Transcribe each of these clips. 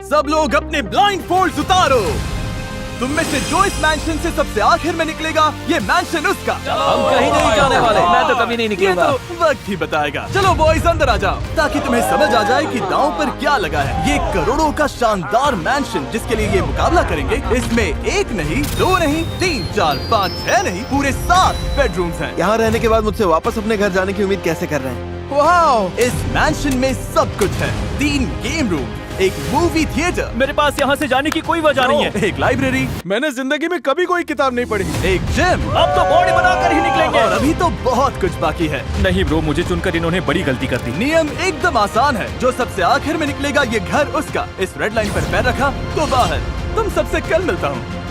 सब लोग अपने ब्लाइंड फोल्ड्स उतारो। तुम में से जो इस मैंशन से सबसे आखिर में निकलेगा, ये मैंशन उसका। हम कहीं नहीं जाने वाले। मैं तो कभी नहीं निकलूंगा। ये तो वक्त ही बताएगा। चलो बॉयज अंदर आ जाओ, ताकि तुम्हें समझ आ जाए कि दांव पर क्या लगा है। ये करोड़ों का शानदार मैंशन जिसके लिए ये मुकाबला करेंगे, इसमें एक नहीं, दो नहीं, 3, 4, 5, 6 नहीं, पूरे 7 बेडरूम्स हैं। यहाँ रहने के बाद मुझसे वापस अपने घर जाने की उम्मीद कैसे कर रहे हैं? वाओ! इस मैंशन में सब कुछ है। 3 गेम रूम, एक मूवी थिएटर, मेरे पास यहाँ से जाने की कोई वजह नहीं है। एक लाइब्रेरी, मैंने जिंदगी में कभी कोई किताब नहीं पढ़ी। एक जिम, अब तो बॉडी बनाकर ही निकलेंगे। और अभी तो बहुत कुछ बाकी है। नहीं ब्रो, मुझे चुनकर इन्होंने बड़ी गलती कर दी। नियम एकदम आसान है, जो सबसे आखिर में निकलेगा ये घर उसका। इस रेड लाइन पर पैर रखा तो बाहर। तुम सबसे कल मिलता हूँ।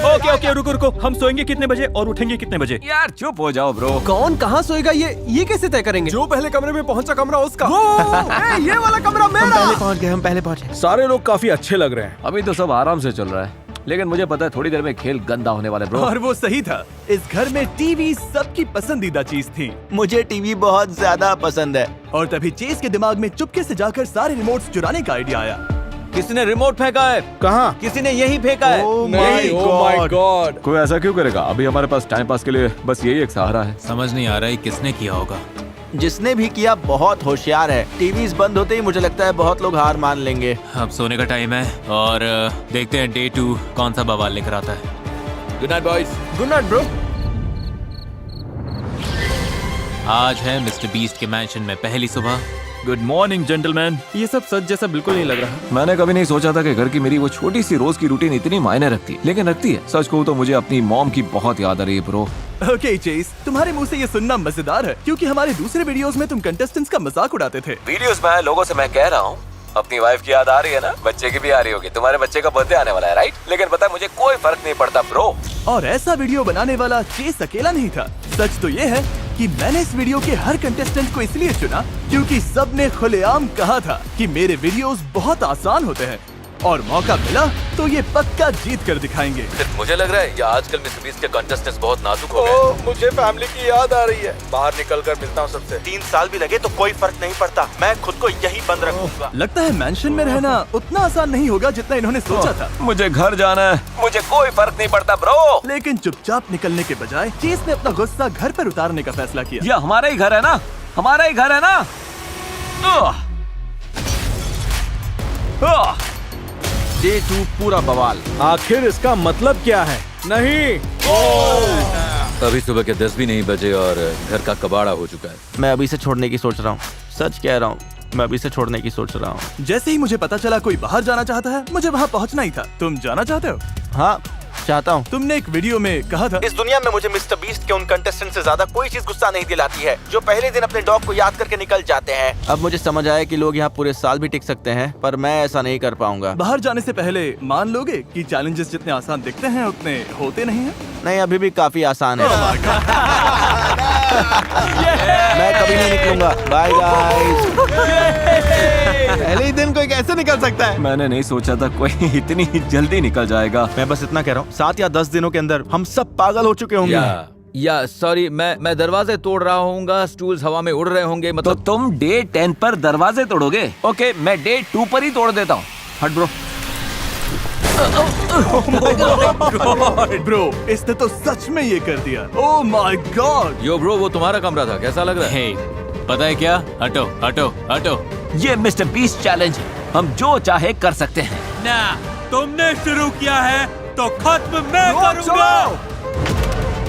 ओके ओके, रुको रुको, हम सोएंगे कितने बजे और उठेंगे कितने बजे? यार चुप हो जाओ ब्रो। कौन कहाँ सोएगा ये कैसे तय करेंगे? जो पहले कमरे में पहुंचा कमरा उसका। ये वाला कमरा मेरा। हम पहले पहुंच गए। सारे लोग काफी अच्छे लग रहे हैं। अभी तो सब आराम से चल रहा है, लेकिन मुझे पता है थोड़ी देर में खेल गंदा होने वाला है ब्रो। और वो सही था। इस घर में टीवी सबकी पसंदीदा चीज थी। मुझे टीवी बहुत ज्यादा पसंद है। और तभी चेस के दिमाग में चुपके से जाकर सारे रिमोट्स चुराने का आइडिया आया। किसी ने रिमोट फेंका है। कहाँ? किसी ने यही फेंका है। नहीं, oh my God। कोई ऐसा क्यों करेगा? अभी हमारे पास टाइम पास के लिए बस यही एक सहारा है। समझ नहीं आ रहा है किसने किया होगा। जिसने भी किया बहुत होशियार है। टीवीज बंद होते ही मुझे लगता है बहुत लोग हार मान लेंगे। अब सोने का टाइम है और देखते हैं डे 2 कौन सा बवाल लेकर आता है। Good night boys. Good night bro. आज है मिस्टर बीस्ट के मैंशन में पहली सुबह। Good morning gentleman. ये सब सच जैसा बिल्कुल नहीं लग रहा। मैंने कभी नहीं सोचा था कि घर की मेरी वो छोटी सी रोज की रूटीन इतनी मायने रखती है, लेकिन रखती है। सच कहूँ तो मुझे अपनी मॉम की बहुत याद आ रही है ब्रो। ओके चेस, तुम्हारे मुंह से ये सुनना मजेदार है, क्योंकि हमारे दूसरे वीडियोस में तुम कंटेस्टेंट्स का मजाक उड़ाते थे। वीडियोस में लोगों से मैं कह रहा हूँ, अपनी वाइफ की याद आ रही है ना, बच्चे की भी आ रही होगी। तुम्हारे बच्चे का बर्थडे आने वाला है राइट? लेकिन पता है मुझे कोई फर्क नहीं पड़ता ब्रो। और ऐसा वीडियो बनाने वाला चेस अकेला नहीं था। सच तो ये है कि मैंने इस वीडियो के हर कंटेस्टेंट को इसलिए चुना क्योंकि सबने खुलेआम कहा था कि मेरे वीडियोस बहुत आसान होते हैं, और मौका मिला तो ये पक्का जीत कर दिखाएंगे। मुझे लग रहा है ये आजकल मिस्टर बीस्ट के कंटेस्टेंट्स बहुत नाजुक हो गए। मुझे फैमिली की याद आ रही है। बाहर निकल कर मिलता हूँ सबसे। 3 साल भी लगे तो कोई फर्क नहीं पड़ता। मैं खुद को यही बंद रखूंगा। लगता है मैंशन में रहना उतना आसान नहीं होगा जितना इन्होंने सोचा था। मुझे घर जाना है, मुझे कोई फर्क नहीं पड़ता ब्रो। लेकिन चुपचाप निकलने के बजाय चेस ने अपना गुस्सा घर पर उतारने का फैसला किया। ये हमारा ही घर है ना, हमारा ही घर है ना। डे 2 पूरा बवाल। आखिर इसका मतलब क्या है? नहीं। अभी सुबह के 10 भी नहीं बजे और घर का कबाड़ा हो चुका है। मैं अभी से छोड़ने की सोच रहा हूँ। सच कह रहा हूँ, मैं अभी से छोड़ने की सोच रहा हूँ। जैसे ही मुझे पता चला कोई बाहर जाना चाहता है, मुझे वहाँ पहुँचना ही था। तुम जाना चाहते हो? हाँ, चाहता हूँ। तुमने एक वीडियो में कहा था, इस दुनिया में मुझे मिस्टर बीस्ट के उन कंटेस्टेंट से ज्यादा कोई चीज गुस्सा नहीं दिलाती है जो पहले दिन अपने डॉग को याद करके निकल जाते हैं। अब मुझे समझ आया कि लोग यहाँ पूरे साल भी टिक सकते हैं, पर मैं ऐसा नहीं कर पाऊंगा। बाहर जाने से पहले मान लोगे कि चैलेंजेस जितने आसान दिखते हैं उतने होते नहीं हैं? नहीं, अभी भी काफी आसान है। मैं कभी नहीं निकलूंगा। Bye guys. पहले ही दिन कोई कैसे निकल सकता है? मैंने नहीं सोचा था कोई इतनी जल्दी निकल जाएगा। मैं बस इतना कह रहा हूँ, 7 या 10 दिनों के अंदर हम सब पागल हो चुके होंगे। या सॉरी, मैं दरवाजे तोड़ रहा हूँ, स्टूल्स हवा में उड़ रहे होंगे। तो मतलब तुम डे 10 पर दरवाजे तोड़ोगे? ओके, मैं डे 2 पर ही तोड़ देता हूँ। हट ब्रो। ब्रो, इसने तो सच में ये कर दिया। ओह माय गॉड। यो ब्रो, वो तुम्हारा कमरा था, कैसा लग रहा है? हे, पता है क्या? हटो हटो हटो। ये मिस्टर बीस्ट चैलेंज, हम जो चाहे कर सकते हैं। ना, तुमने शुरू किया है तो खत्म मैं करूंगा।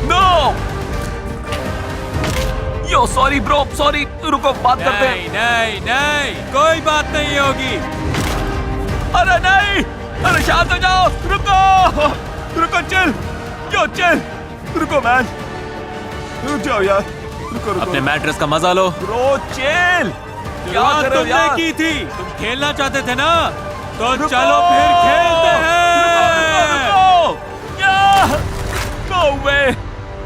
नो। यो सॉरी ब्रो, सॉरी। रुको, बात करते हैं। नहीं नहीं नहीं, कोई बात नहीं होगी। अरे नहीं, अरे शांत हो जाओ। रुको रुको, चिल। यो चिल, रुको मैन, रुक जाओ यार। रुको रुको। अपने मैट्रेस का मजा लो। Bro chill. क्या शुरुआत कर रहे हो तुमने यार? की थी, तुम खेलना चाहते थे ना, तो रुको, चलो फिर खेलते हैं। रुको। या, no way।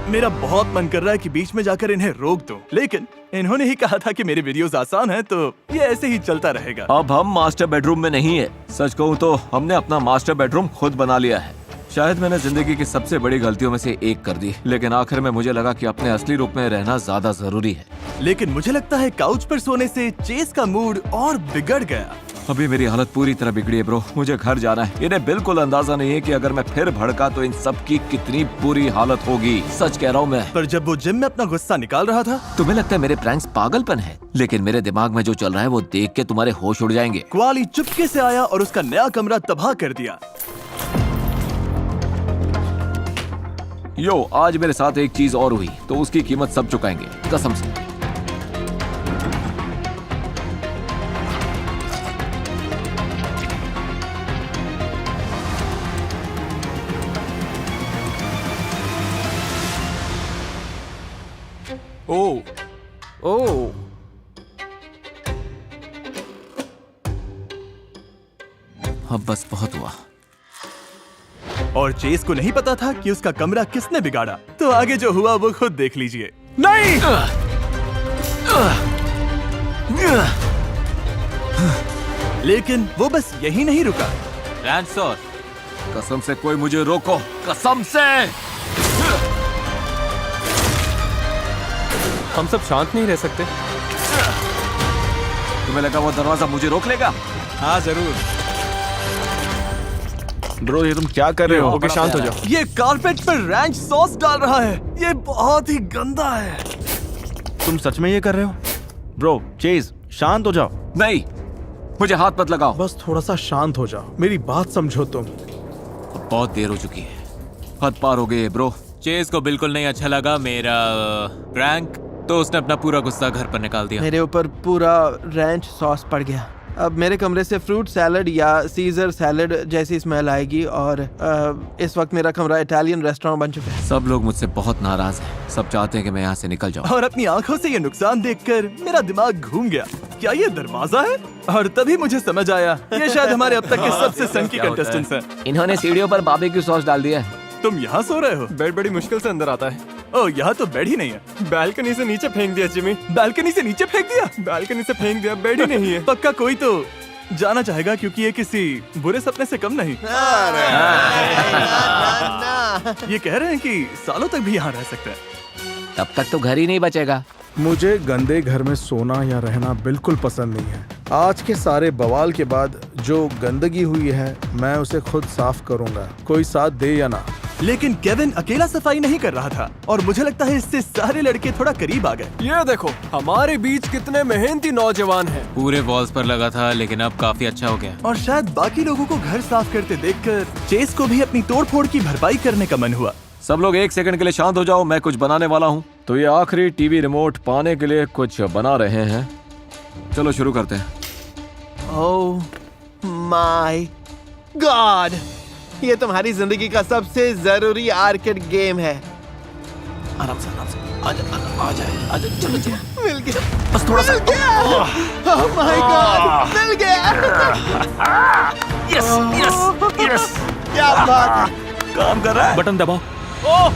मेरा बहुत मन कर रहा है कि बीच में जाकर इन्हें रोक दूं, लेकिन इन्होंने ही कहा था कि मेरे वीडियोस आसान हैं, तो ये ऐसे ही चलता रहेगा। अब हम मास्टर बेडरूम में नहीं है। सच कहूँ तो हमने अपना मास्टर बेडरूम खुद बना लिया है। शायद मैंने जिंदगी की सबसे बड़ी गलतियों में से एक कर दी, लेकिन आखिर में मुझे लगा कि अपने असली रूप में रहना ज्यादा जरूरी है। लेकिन मुझे लगता है काउच पर सोने से चेस का मूड और बिगड़ गया। अभी मेरी हालत पूरी तरह बिगड़ी है ब्रो, मुझे घर जाना है। इन्हें बिल्कुल अंदाजा नहीं है कि अगर मैं फिर भड़का तो इन सब की कितनी बुरी हालत होगी। सच कह रहा हूँ मैं। पर जब वो जिम में अपना गुस्सा निकाल रहा था, तुम्हें लगता है मेरे प्रैंक्स पागलपन है, लेकिन मेरे दिमाग में जो चल रहा है वो देख के तुम्हारे होश उड़ जाएंगे। क्वाली चुपके से आया और उसका नया कमरा तबाह कर दिया। यो, आज मेरे साथ एक चीज और हुई तो उसकी कीमत सब चुकाएंगे, कसम से। ओह, अब बस बहुत हुआ। और चेस को नहीं पता था कि उसका कमरा किसने बिगाड़ा। तो आगे जो हुआ वो खुद देख लीजिए। नहीं! लेकिन वो बस यही नहीं रुका। रैंच सर, कसम से कोई मुझे रोको, कसम से। हम सब शांत नहीं रह सकते। तुम्हें लगा वो दरवाजा मुझे रोक लेगा? हाँ जरूर। ब्रो ये तुम क्या कर रहे हो? ओके शांत हो जाओ। ये कारपेट पर रैंच सॉस डाल रहा है। ये बहुत ही गंदा है। तुम सच में ये कर रहे हो? ब्रो चेज शांत हो जाओ। नहीं, मुझे हाथ मत लगाओ। बस थोड़ा सा शांत हो जाओ, मेरी बात समझो तुम। बहुत देर हो चुकी है, हद पार हो गई है ब्रो। चेज को बिल्कुल नहीं अच्छा लगा मेरा प्रैंक, तो उसने अपना पूरा गुस्सा घर पर निकाल दिया। मेरे ऊपर पूरा रैंच सॉस पड़ गया। अब मेरे कमरे से फ्रूट सैलड या सीजर सैलड जैसी स्मेल आएगी और इस वक्त मेरा कमरा इटालियन रेस्टोरेंट बन चुका है। सब लोग मुझसे बहुत नाराज हैं। सब चाहते हैं कि मैं यहाँ से निकल जाऊँ। और अपनी आंखों से ये नुकसान देखकर मेरा दिमाग घूम गया। क्या ये दरवाजा है? और तभी मुझे समझ आया, ये शायद हमारे अब तक के सबसे सनकी कंटेस्टेंट्स हैं। इन्होंने सीढ़ियों पर बारबेक्यू सॉस डाल दिया है। तुम यहाँ सो रहे हो? बेड बड़ी मुश्किल से अंदर आता है। ओह, यहाँ तो बेड ही नहीं है। बालकनी से नीचे फेंक दिया जिमी। बालकनी से नीचे फेंक दिया? बालकनी से फेंक दिया, बेड ही नहीं है। पक्का कोई तो जाना चाहेगा, क्योंकि ये किसी बुरे सपने से कम नहीं। ये कह रहे हैं कि सालों तक भी यहाँ रह सकते हैं। तब तक तो घर ही नहीं बचेगा। मुझे गंदे घर में सोना या रहना बिल्कुल पसंद नहीं है। आज के सारे बवाल के बाद जो गंदगी हुई है मैं उसे खुद साफ करूंगा, कोई साथ दे या ना। लेकिन केविन अकेला सफाई नहीं कर रहा था और मुझे लगता है इससे सारे लड़के थोड़ा करीब आ गए। ये देखो हमारे बीच कितने मेहनती नौजवान हैं। पूरे वॉल्स पर लगा था, लेकिन अब काफी अच्छा हो गया। और शायद बाकी लोगों को घर साफ करते देखकर चेस को भी अपनी तोड़फोड़ की भरपाई करने का मन हुआ। सब लोग एक सेकंड के लिए शांत हो जाओ, मैं कुछ बनाने वाला हूँ। तो ये आखिरी टीवी रिमोट पाने के लिए कुछ बना रहे हैं। चलो शुरू करते हैं। ओह माय गॉड, ये तुम्हारी जिंदगी का सबसे जरूरी आर्केड गेम है। आराम से आ जाए चलो चलो। मिल गया, बस थोड़ा सा। ओह माय गॉड, मिल गया। यस यस यस, क्या बात है। काम कर रहा है। बटन दबाओ। ओह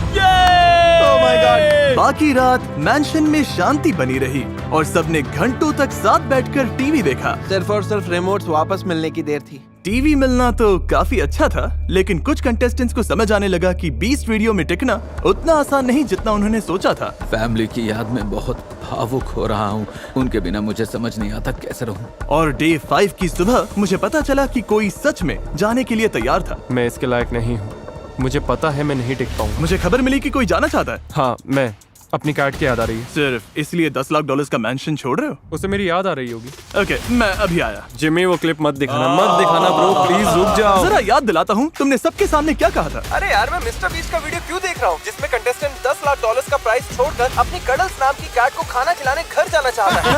माय गॉड। बाकी रात मैंशन में शांति बनी रही और सबने घंटों तक साथ बैठकर टीवी देखा। सिर्फ और सिर्फ रिमोट्स वापस मिलने की देर थी। टीवी मिलना तो काफी अच्छा था, लेकिन कुछ कंटेस्टेंट्स को समझ आने लगा कि 20 वीडियो में टिकना उतना आसान नहीं जितना उन्होंने सोचा था। फैमिली की याद में बहुत भावुक हो रहा हूँ। उनके बिना मुझे समझ नहीं आता कैसे रहूँ। और डे 5 की सुबह मुझे पता चला कि कोई सच में जाने के लिए तैयार था। मैं इसके लायक नहीं हूँ, मुझे पता है मैं नहीं टिक पाऊंगा। मुझे खबर मिली कि कोई जाना चाहता है। हाँ, मैं अपनी कैट की याद आ रही है। सिर्फ इसलिए $10 लाख का मैंशन छोड़ रहे हो? उसे मेरी याद आ रही होगी। ओके, मैं अभी आया। जिमी वो क्लिप मत दिखाना, मत दिखाना ब्रो, प्लीज रुक जाओ। जरा याद दिलाता हूँ, तुमने सबके सामने क्या कहा था? अरे यार, मैं मिस्टर बीस्ट का वीडियो क्यों देख रहा हूँ जिसमें कंटेस्टेंट $10 लाख का प्राइस छोड़कर अपनी कडल्स नाम की कैट को खाना खिलाने घर जाना चाहता है।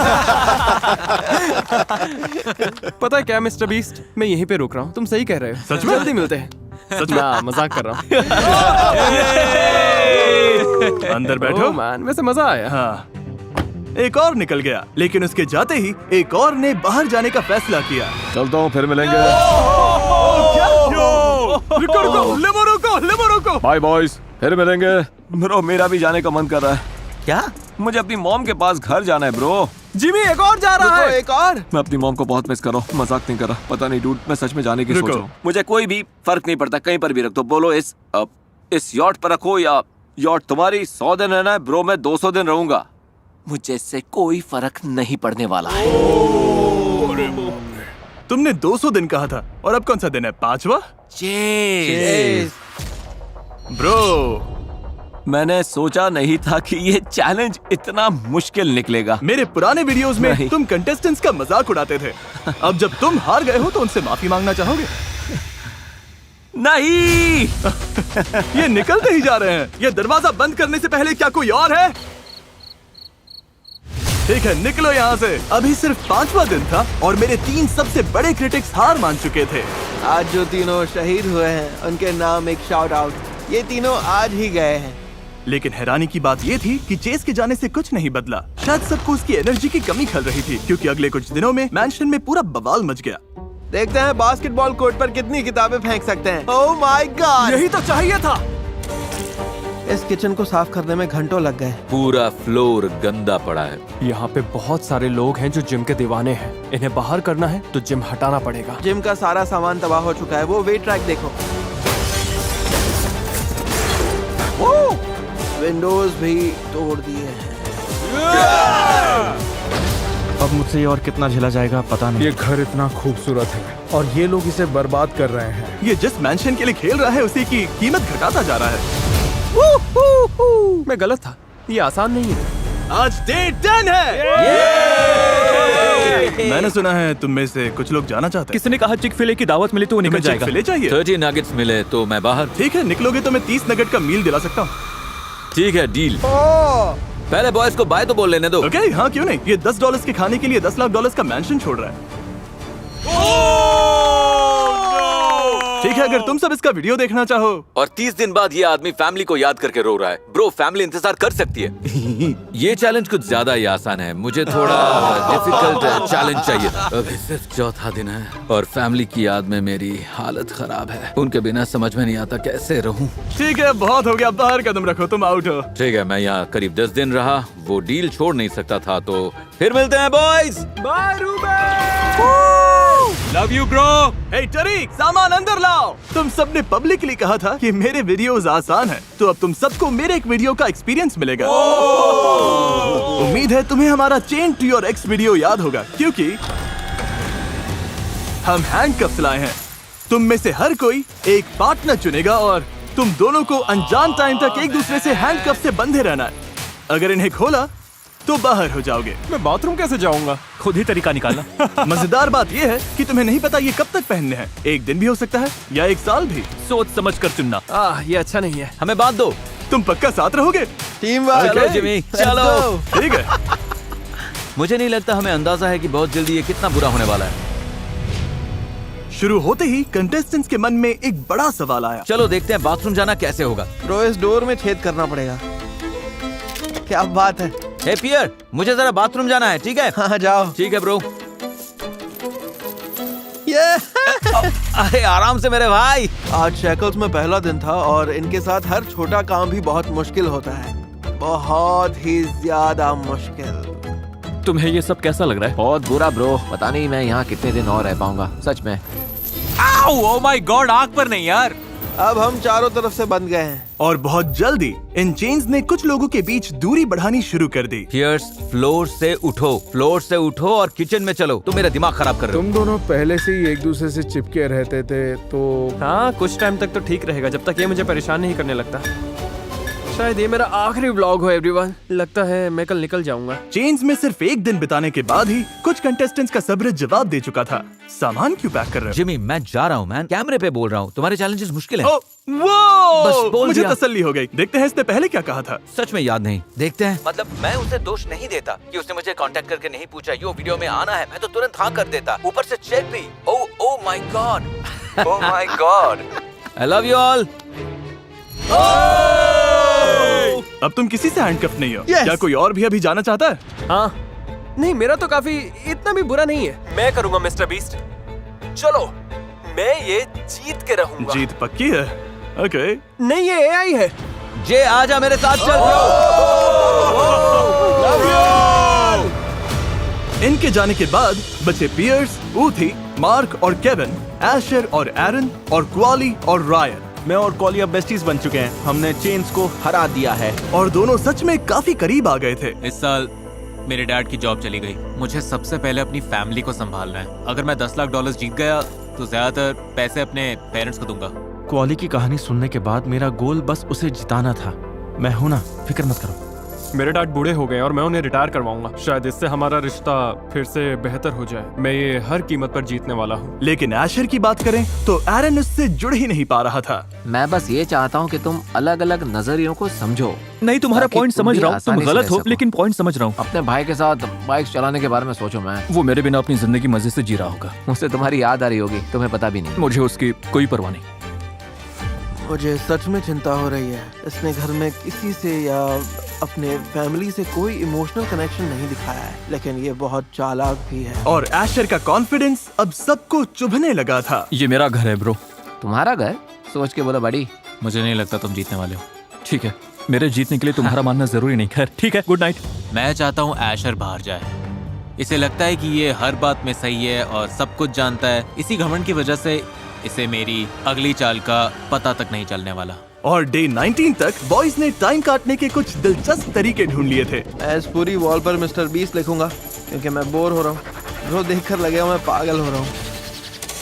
पता है क्या मिस्टर बीस्ट, मैं यहीं पे रुक रहा हूँ। तुम सही कह रहे हो। सच में? जल्दी मिलते हैं। सच में? ना, मजाक कर रहा हूँ। अंदर बैठो। ओह मैन, वैसे मजा आया। हाँ, एक और निकल गया, लेकिन उसके जाते ही एक और ने बाहर जाने का फैसला किया। चलता हूँ, फिर मिलेंगे। रुको रुको, लेमो रुको, लेमो रुको। बाय बॉयज, फिर मिलेंगे। ब्रो मेरा भी जाने का मन कर रहा है। क्या? मुझे अपनी मॉम के पास घर जाना है ब्रो। जिमी एक और जा रहा है। एक और। मैं अपनी मॉम को बहुत मिस कर रहा हूँ, मजाक नहीं कर रहा। पता नहीं डूड, मैं सच में जाने की सोच रहा हूँ। मुझे कोई भी फर्क नहीं पड़ता, कहीं पर भी रख दो। बोलो इस यॉट पर रखो या यॉट तुम्हारी। 100 दिन रहना है ब्रो, मैं 200 दिन रहूंगा। मुझे इससे कोई फर्क नहीं पड़ने वाला है। तुमने 200 दिन कहा था और अब कौन सा दिन है? 5वां? ब्रो, मैंने सोचा नहीं था कि ये चैलेंज इतना मुश्किल निकलेगा। मेरे पुराने वीडियोस में नहीं। तुम कंटेस्टेंट्स का मजाक उड़ाते थे। अब जब तुम हार गए हो तो उनसे माफी मांगना चाहोगे? नहीं। ये निकलते ही जा रहे हैं। ये दरवाजा बंद करने से पहले क्या कोई और है? ठीक है, निकलो यहाँ से। अभी सिर्फ 5वां दिन था और मेरे 3 सबसे बड़े क्रिटिक्स हार मान चुके थे। आज जो तीनों शहीद हुए हैं उनके नाम एक शाउट आउट। ये तीनों आज ही गए हैं। लेकिन हैरानी की बात ये थी कि चेस के जाने से कुछ नहीं बदला। शायद सबको उसकी एनर्जी की कमी खल रही थी, क्योंकि अगले कुछ दिनों में मैंशन में पूरा बवाल मच गया। देखते हैं बास्केटबॉल कोर्ट पर कितनी किताबें फेंक सकते हैं। ओह माय गॉड, यही तो चाहिए था। इस किचन को साफ करने में घंटों लग गए। पूरा फ्लोर गंदा पड़ा है। यहाँ पे बहुत सारे लोग हैं जो जिम के दीवाने हैं। इन्हें बाहर करना है तो जिम हटाना पड़ेगा। जिम का सारा सामान तबाह हो चुका है। वो वेट ट्रैक देखो। विंडोज भी तोड़ दिए हैं। अब मुझसे और कितना झेला जाएगा पता नहीं। ये घर इतना खूबसूरत है और ये लोग इसे बर्बाद कर रहे हैं। ये जिस मैंशन के लिए खेल रहा है उसी की कीमत घटाता जा रहा है। मैं गलत था, ये आसान नहीं है। आज डे 10 है। मैंने सुना है तुम में से कुछ लोग जाना चाहते हैं। किसने कहा चिक फिले की दावत मिली तो वो निकल जाएगा? फिले चाहिए? 30 नगेट्स मिले तो मैं बाहर। ठीक है, निकलोगे तो मैं 30 नगेट का मील दिला सकता हूँ। ठीक है, डील। पहले बॉयज को बाय तो बोल लेने दो। ओके, हाँ क्यों नहीं। ये $10 के खाने के लिए $10 लाख का मैंशन छोड़ रहा है। ठीक है, अगर तुम सब इसका वीडियो देखना चाहो। और 30 दिन बाद ये आदमी फैमिली को याद करके रो रहा है। ब्रो, फैमिली इंतजार कर सकती है। ये चैलेंज कुछ ज्यादा ही आसान है। मुझे थोड़ा डिफिकल्ट चैलेंज चाहिए। अभी सिर्फ 4था दिन है और फैमिली की याद में मेरी हालत खराब है। उनके बिना समझ में नहीं आता कैसे रहूं। ठीक है, बहुत हो गया। बाहर कदम रखो, तुम आउट हो। ठीक है, मैं यहाँ करीब 10 दिन रहा। वो डील छोड़ नहीं सकता था, तो फिर मिलते हैं boys. Bye Ruben. Love you bro. Hey Tareq, सामान अंदर लाओ। तुम सबने पब्लिकली कहा था कि मेरे वीडियोस आसान हैं, तो अब तुम सबको मेरे एक वीडियो का एक्सपीरियंस मिलेगा। उम्मीद है तुम्हें हमारा chain to your ex video याद होगा, क्योंकि हम हैंडकफ्स लाए हैं। तुम में से हर कोई एक पार्टनर चुनेगा और तुम दोनों को अनजान टाइम तक एक दूसरे से हैंडकफ से बंधे रहना है। अगर इन्हें खोला तो बाहर हो जाओगे। मैं बाथरूम कैसे जाऊंगा? खुद ही तरीका निकालना। मजेदार बात यह है कि तुम्हें नहीं पता ये कब तक पहनने हैं। एक दिन भी हो सकता है या 1 साल भी। सोच समझ कर चुनना। ये अच्छा नहीं है। हमें बांध दो। तुम पक्का साथ रहोगे? Team work. चलो जिमी, चलो। ठीक है। मुझे नहीं लगता हमें अंदाजा है कि बहुत जल्दी ये कितना बुरा होने वाला है। शुरू होते ही कंटेस्टेंट्स के मन में एक बड़ा सवाल आया। चलो देखते हैं बाथरूम जाना कैसे होगा। ब्रो, इस डोर में छेद करना पड़ेगा। क्या बात है। हे पियर, मुझे जरा बाथरूम जाना है, ठीक है? हाँ जाओ। ठीक है ब्रो। ये अरे आराम से मेरे भाई। आज शैकल्स में पहला दिन था और इनके साथ हर छोटा काम भी बहुत मुश्किल होता है। बहुत ही ज्यादा मुश्किल। तुम्हें ये सब कैसा लग रहा है? बहुत बुरा ब्रो, पता नहीं मैं यहाँ कितने दिन और रह पाऊंगा सच में। ओह माय गॉड, आग पर नहीं यार। अब हम चारों तरफ से बंध गए हैं और बहुत जल्दी इन चेन्स ने कुछ लोगों के बीच दूरी बढ़ानी शुरू कर दी। पियर्स, फ्लोर से उठो और किचन में चलो। तुम मेरा दिमाग खराब कर रहे हो। तुम दोनों पहले से ही एक दूसरे से चिपके रहते थे, तो हाँ, कुछ टाइम तक तो ठीक रहेगा, जब तक ये मुझे परेशान नहीं करने लगता। शायद ये मेरा आखिरी व्लॉग हो एवरीवन। लगता है मैं कल निकल जाऊंगा। चेन्स में सिर्फ एक दिन बिताने के बाद ही कुछ कंटेस्टेंट्स का सब्र जवाब दे चुका था। सामान क्यों पैक कर रहे हो? जिमी, मैं जा रहा हूँ मैन। कैमरे पे बोल रहा हूँ, तुम्हारे चैलेंजेस मुश्किल हैं। ओ, वो बस बोल मुझे दिया। तसल्ली हो गई। देखते हैं इसने पहले क्या कहा था। सच में याद नहीं। देखते हैं। मतलब मैं उसे दोष नहीं देता कि उसने मुझे कांटेक्ट करके नहीं पूछा यो वीडियो में आना है। मैं तो तुरंत हाँ कर देता। ऊपर से चेक भी। Oh my God. Oh my God. I love you all. अब तुम किसी से हैंडकफ नहीं हो। Yes. क्या कोई और भी अभी जाना चाहता है? हाँ, नहीं, मेरा तो काफी इतना भी बुरा नहीं है। मैं करूंगा मिस्टर बीस्ट। चलो, मैं ये जीत के रहूंगा। जीत पक्की है। ओके। नहीं, ये AI है। जे आजा मेरे साथ चल। इनके जाने के बाद बचे पियर्स, ऊथी, मार्क और केविन, एशर और एरन और क्वाली और रायन। मैं और कॉली अब बेस्टीज बन चुके हैं। हमने चेन्स को हरा दिया है। और दोनों सच में काफी करीब आ गए थे। इस साल मेरे डैड की जॉब चली गई। मुझे सबसे पहले अपनी फैमिली को संभालना है। अगर मैं $10 लाख जीत गया तो ज्यादातर पैसे अपने पेरेंट्स को दूंगा। क्वाली की कहानी सुनने के बाद मेरा गोल बस उसे जिताना था। मैं हूं ना, फिक्र मत करो। मेरे डैड बूढ़े हो गए और मैं उन्हें रिटायर करवाऊंगा। शायद इससे हमारा रिश्ता फिर से बेहतर हो जाए। मैं ये हर कीमत पर जीतने वाला हूँ। लेकिन एशर की बात करें तो एरन उससे जुड़ ही नहीं पा रहा था। मैं बस ये चाहता हूँ कि तुम अलग अलग नजरियों को समझो। नहीं, तुम्हारा ताकि पॉइंट तुम समझ भी रहा हूँ। तुम आसानी से गलत रह हो, सको। लेकिन पॉइंट समझ रहा हूँ। अपने भाई के साथ बाइक चलाने के बारे में सोचो। मैं वो मेरे बिना अपनी जिंदगी मजे से जी रहा होगा। मुझसे तुम्हारी याद आ रही होगी, तुम्हें पता भी नहीं। मुझे उसकी कोई परवाह नहीं। मुझे सच में चिंता हो रही है। इसने घर में किसी से या अपने फैमिली से कोई इमोशनल कनेक्शन नहीं दिखाया है, लेकिन ये बहुत चालाक भी है। और एशर का कॉन्फिडेंस अब सबको चुभने लगा था। ये मेरा घर है ब्रो। तुम्हारा घर? सोच के बोलो बड़ी। मुझे नहीं लगता तुम जीतने वाले हो। ठीक है, मेरे जीतने के लिए तुम्हारा मानना जरूरी नहीं। खैर ठीक है, गुड नाइट। मैं चाहता हूँ एशर बाहर जाए। इसे लगता है कि ये हर बात में सही है और सब कुछ जानता है। इसी घमंड की वजह से इसे मेरी अगली चाल का पता तक नहीं चलने वाला। और डे 19 तक बॉयज ने टाइम काटने के कुछ दिलचस्प तरीके ढूंढ लिए थे। मैं इस पूरी वॉल पर मिस्टर बीस्ट लिखूंगा क्योंकि मैं बोर हो रहा हूँ। ब्रो देखकर लगेगा मैं पागल हो रहा हूँ।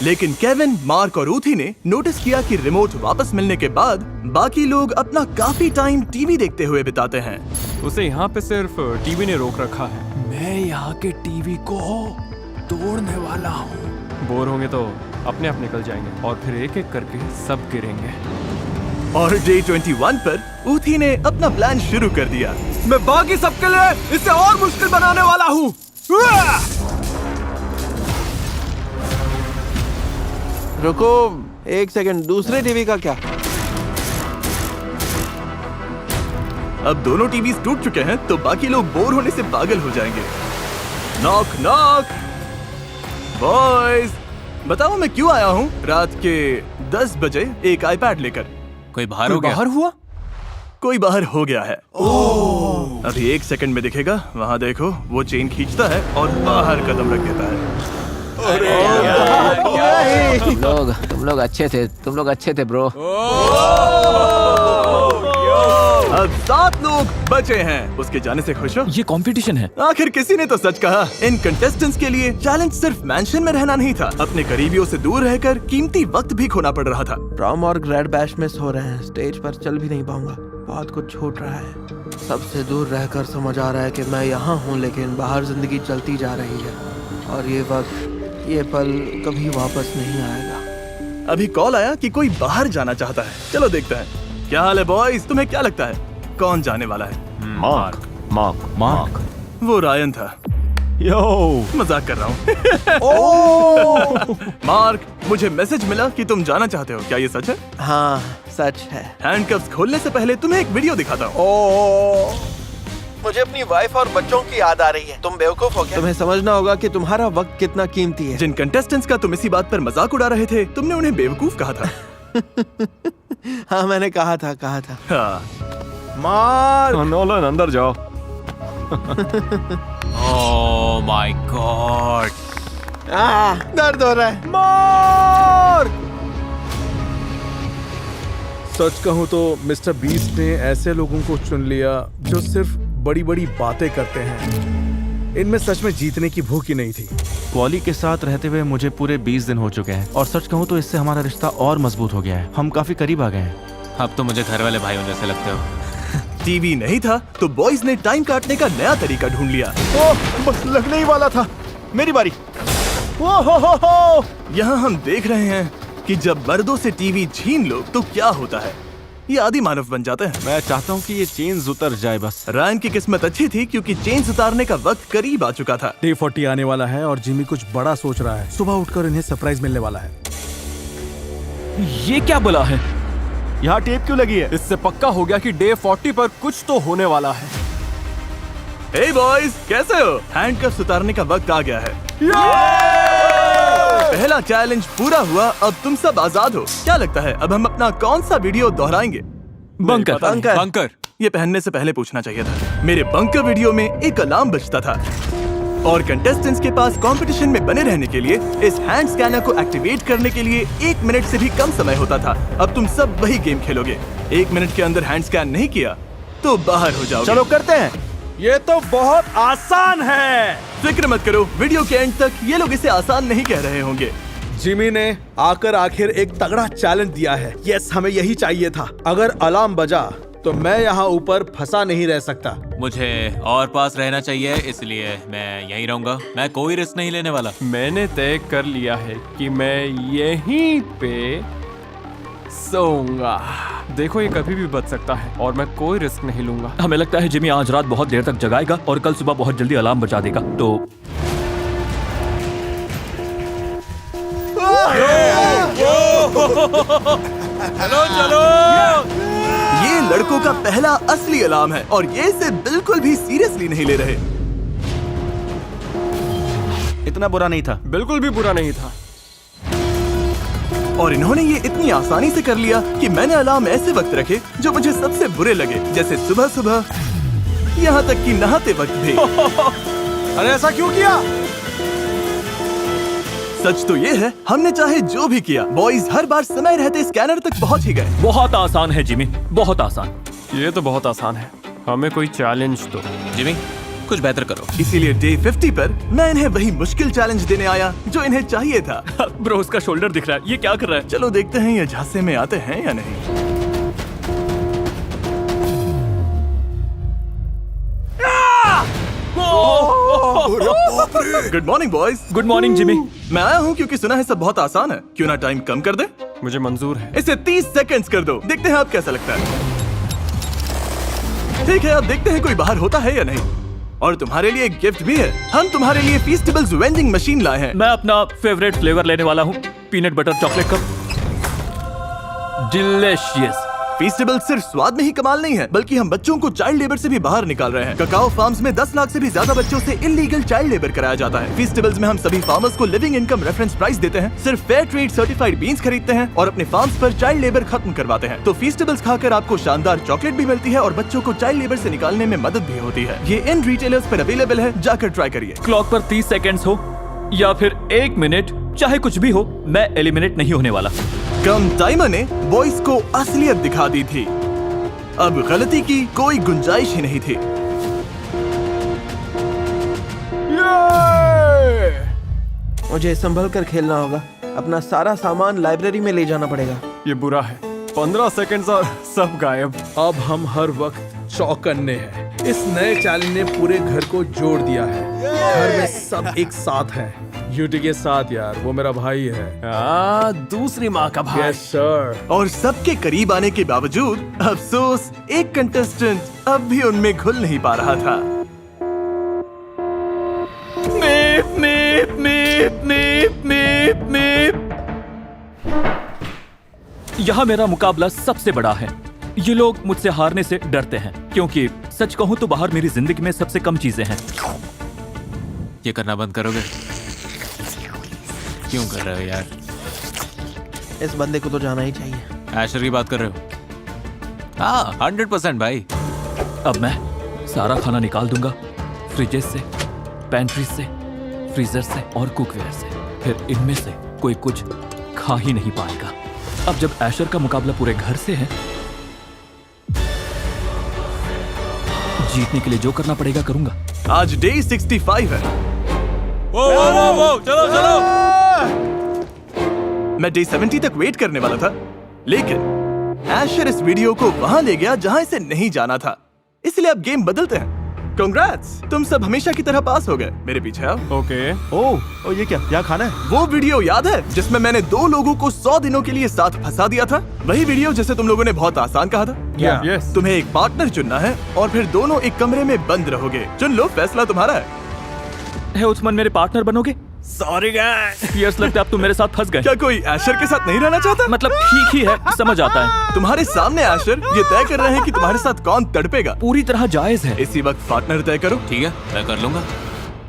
लेकिन केविन, मार्क और ऊथी ने नोटिस किया कि रिमोट वापस मिलने के बाद बाकी लोग अपना काफी टाइम टीवी देखते हुए बिताते हैं। उसे यहाँ पे सिर्फ टीवी ने रोक रखा है। मैं यहाँ के टीवी को तोड़ने वाला हूँ। बोर होंगे तो अपने आप निकल जाएंगे और फिर एक एक करके सब गिरेंगे। और डे 21 पर ऊथी ने अपना प्लान शुरू कर दिया। मैं बाकी सबके लिए इसे और मुश्किल बनाने वाला हूँ। रुको एक सेकंड, दूसरे टीवी का क्या? अब दोनों टीवी टूट चुके हैं तो बाकी लोग बोर होने से पागल हो जाएंगे। Knock knock. बॉयज, बताओ मैं क्यों आया हूँ रात के 10 बजे एक आईपैड लेकर। कोई बाहर हो गया? बाहर हुआ? कोई बाहर हो गया है। अभी 1 सेकंड में दिखेगा। वहाँ देखो, वो चेन खींचता है और बाहर कदम रख देता है। तुम लोग अच्छे थे ब्रो। अब 7 लोग बचे हैं। उसके जाने से खुश हो? ये कंपटीशन है। आखिर किसी ने तो सच कहा। इन कंटेस्टेंट्स के लिए चैलेंज सिर्फ मैंशन में रहना नहीं था, अपने करीबियों से दूर रहकर कीमती वक्त भी खोना पड़ रहा था। प्रॉम और ग्रेड बैश मिस हो रहे हैं। स्टेज पर चल भी नहीं पाऊंगा। बहुत कुछ छूट रहा है। सबसे दूर रहकर समझ आ रहा है कि मैं यहाँ हूँ, लेकिन बाहर जिंदगी चलती जा रही है और ये वक्त, ये पल कभी वापस नहीं आएगा। अभी कॉल आया कि कोई बाहर जाना चाहता है। चलो देखते हैं। क्या हाल है बॉयज? तुम्हें क्या लगता है कौन जाने वाला है? मार्क। वो रायन था। यो, मजाक कर रहा हूँ। मार्क, मुझे मैसेज मिला कि तुम जाना चाहते हो। क्या ये सच है? हाँ सच है। हैंडकफ्स खोलने से पहले तुम्हें एक वीडियो दिखाता हूँ। मुझे अपनी वाइफ और बच्चों की याद आ रही है। तुम बेवकूफ हो क्या? तुम्हें समझना होगा कि तुम्हारा वक्त कितना कीमती है। जिन कंटेस्टेंट्स का तुम इसी बात पर मजाक उड़ा रहे थे, तुमने उन्हें बेवकूफ कहा था। हाँ मैंने कहा था। हाँ। मार्क, नोलन अंदर जाओ। ओह माय गॉड। दर्द हो रहा है। मार्क। सच कहूं तो मिस्टर बीस्ट ने ऐसे लोगों को चुन लिया जो सिर्फ बड़ी बड़ी बातें करते हैं। इनमें सच में जीतने की भूख ही नहीं थी। क्वाली के साथ रहते हुए मुझे पूरे 20 दिन हो चुके हैं और सच कहूँ तो इससे हमारा रिश्ता और मजबूत हो गया है। हम काफी करीब आ गए हैं। अब तो मुझे घर वाले भाइयों जैसे लगते हो। टीवी नहीं था तो बॉयज ने टाइम काटने का नया तरीका ढूंढ लिया। ओह, बस लगने ही वाला था। मेरी बारी। ओह, यहाँ हम देख रहे हैं कि जब मर्दों से टीवी छीन लो तो क्या होता है। ये आदि मानव बन जाते हैं। मैं चाहता हूँ कि ये चेन्स उतर जाए बस। रायन की किस्मत अच्छी थी क्योंकि चेन्स उतारने का वक्त करीब आ चुका था। डे 40 आने वाला है और जिमी कुछ बड़ा सोच रहा है। सुबह उठकर इन्हें सरप्राइज मिलने वाला है। ये क्या बुला है? यहाँ टेप क्यों लगी है? इससे पक्का हो गया कि डे 40 पर कुछ तो होने वाला है। हे बॉयज, कैसे हो? हैंडकफ्स उतारने का वक्त आ गया है। पहला चैलेंज पूरा हुआ। अब तुम सब आजाद हो। क्या लगता है अब हम अपना कौन सा वीडियो दोहराएंगे? बंकर। बंकर। ये पहनने से पहले पूछना चाहिए था। मेरे बंकर वीडियो में एक अलार्म बजता था और कंटेस्टेंट्स के पास कंपटीशन में बने रहने के लिए इस हैंड स्कैनर को एक्टिवेट करने के लिए 1 मिनट से भी कम समय होता था। अब तुम सब वही गेम खेलोगे। 1 मिनट के अंदर हैंड स्कैन नहीं किया तो बाहर हो जाओगे। चलो करते हैं। ये तो बहुत आसान है। फिक्र मत करो, वीडियो के एंड तक ये लोग इसे आसान नहीं कह रहे होंगे। जिमी ने आकर आखिर एक तगड़ा चैलेंज दिया है। यस, हमें यही चाहिए था। अगर अलार्म बजा तो मैं यहाँ ऊपर फंसा नहीं रह सकता। मुझे और पास रहना चाहिए, इसलिए मैं यहीं रहूंगा। मैं कोई रिस्क नहीं लेने वाला। मैंने तय कर लिया है कि मैं यहीं पे सोऊंगा। देखो ये कभी भी बच सकता है और मैं कोई रिस्क नहीं लूंगा। हमें लगता है जिमी आज रात बहुत देर तक जगाएगा और कल सुबह बहुत जल्दी अलार्म बजा देगा। तो चलो चलो। ये लड़कों का पहला असली अलार्म है और ये इसे बिल्कुल भी सीरियसली नहीं ले रहे। इतना बुरा नहीं था। बिल्कुल भी बुरा नहीं था। और इन्होंने ये इतनी आसानी से कर लिया कि मैंने अलार्म ऐसे वक्त रखे जो मुझे सबसे बुरे लगे, जैसे सुबह सुबह, यहाँ तक कि नहाते वक्त भी। अरे ऐसा क्यों किया? सच तो ये है, हमने चाहे जो भी किया, बॉयज हर बार समय रहते स्कैनर तक पहुंच ही गए। बहुत आसान है जिमी, बहुत आसान। ये तो बहुत आसान है। हमें कोई चैलेंज दो। जिमी कुछ बेहतर करो। इसीलिए डे 50 पर मैं इन्हें वही मुश्किल चैलेंज देने आया जो इन्हें चाहिए था। ब्रो उसका शोल्डर दिख रहा है, ये क्या कर रहा है? चलो देखते हैं ये झांसे में आते हैं या नहीं। Good morning boys. Good morning Jimmy. मैं आया हूँ क्योंकि सुना है सब बहुत आसान है। क्यों ना टाइम कम कर दे? मुझे मंजूर है। इसे 30 सेकंड्स कर दो, देखते हैं आप कैसा लगता है। ठीक है, अब देखते हैं कोई बाहर होता है या नहीं। और तुम्हारे लिए एक गिफ्ट भी है। हम तुम्हारे लिए फीस्टेबल्स वेंडिंग मशीन लाए हैं। मैं अपना फेवरेट फ्लेवर लेने वाला हूँ, पीनट बटर चॉकलेट का। डिलीशियस। फीस्टेबल सिर्फ स्वाद में ही कमाल नहीं है, बल्कि हम बच्चों को चाइल्ड लेबर से भी बाहर निकाल रहे हैं। ककाओ फार्म्स में 10 लाख से भी ज्यादा बच्चों से इलीगल चाइल्ड लेबर कराया जाता है। फीस्टेबल्स में हम सभी फार्मर्स को लिविंग इनकम रेफरेंस प्राइस देते हैं, सिर्फ फेयर ट्रेड सर्टिफाइड बीन्स खरीदते हैं और अपने फार्म्स पर चाइल्ड लेबर खत्म करवाते हैं। तो फीस्टेबल्स खाकर आपको शानदार चॉकलेट भी मिलती है और बच्चों को चाइल्ड लेबर से निकालने में मदद भी होती है। ये इन रिटेलर्स पर अवेलेबल है, जाकर ट्राई करिए। क्लॉक पर 30 सेकंड्स हो या फिर 1 मिनट, चाहे कुछ भी हो, मैं एलिमिनेट नहीं होने वाला। कम टाइमर ने बॉयज को असलियत दिखा दी थी। अब गलती की कोई गुंजाइश ही नहीं थी। मुझे संभल कर खेलना होगा। अपना सारा सामान लाइब्रेरी में ले जाना पड़ेगा। ये बुरा है। 15 सेकंड्स और सब गायब। अब हम हर वक्त चौकन्ने हैं। इस नए चैलेंज ने पूरे घर को जोड़ दिया है। घर में सब एक साथ हैं। यूटी के साथ यार, वो मेरा भाई है। दूसरी माँ का भाई। Yes sir. और सबके करीब आने के बावजूद अफसोस, एक कंटेस्टेंट अब भी उनमें घुल नहीं पा रहा था। मीप मीप मीप मीप मीप मीप। यहाँ मेरा मुकाबला सबसे बड़ा है। ये लोग मुझसे हारने से डरते हैं, क्योंकि सच कहूँ तो बाहर मेरी जिंदगी में सबसे कम चीजें हैं। ये करना बंद करोगे? क्यों कर रहे हो यार? इस बंदे को तो जाना ही चाहिए। ऐशर की बात कर रहे हो? हाँ 100% भाई। अब मैं सारा खाना निकाल दूंगा, फ्रिजेस से, पैंट्रीज से, फ्रीजर से और कुकवेयर से। फिर इनमें से कोई कुछ खा ही नहीं पाएगा। अब जब ऐशर का मुकाबला पूरे घर से है, जीतने के लिए जो करना पड़ेगा करूंगा। आज डे 65 है। चलो चलो। मैं डे 70 तक वेट करने वाला था, लेकिन ऐशर इस वीडियो को वहां ले गया जहां इसे नहीं जाना था। इसलिए अब गेम बदलते हैं। कांग्रेट्स, तुम सब हमेशा की तरह पास हो गए। मेरे पीछे आओ। ओके। ओ ये क्या? यहाँ खाना है? वो वीडियो याद है जिसमें मैंने 2 लोगों को 100 दिनों के लिए साथ फंसा दिया था? वही वीडियो जिसे तुम लोगों ने बहुत आसान कहा था। यस। तुम्हें एक पार्टनर चुनना है और फिर दोनों एक कमरे में बंद रहोगे। चुन लो, फैसला तुम्हारा है। उस्मान मेरे पार्टनर बनोगे? Sorry guys. यस, लगता है अब तुम मेरे साथ फंस गए। क्या कोई ऐशर के साथ नहीं रहना चाहता? मतलब ठीक ही है, समझ आता है। तुम्हारे सामने ऐशर ये तय कर रहे हैं कि तुम्हारे साथ कौन तड़पेगा। पूरी तरह जायज है। इसी वक्त पार्टनर तय करो। ठीक है, मैं कर लूंगा।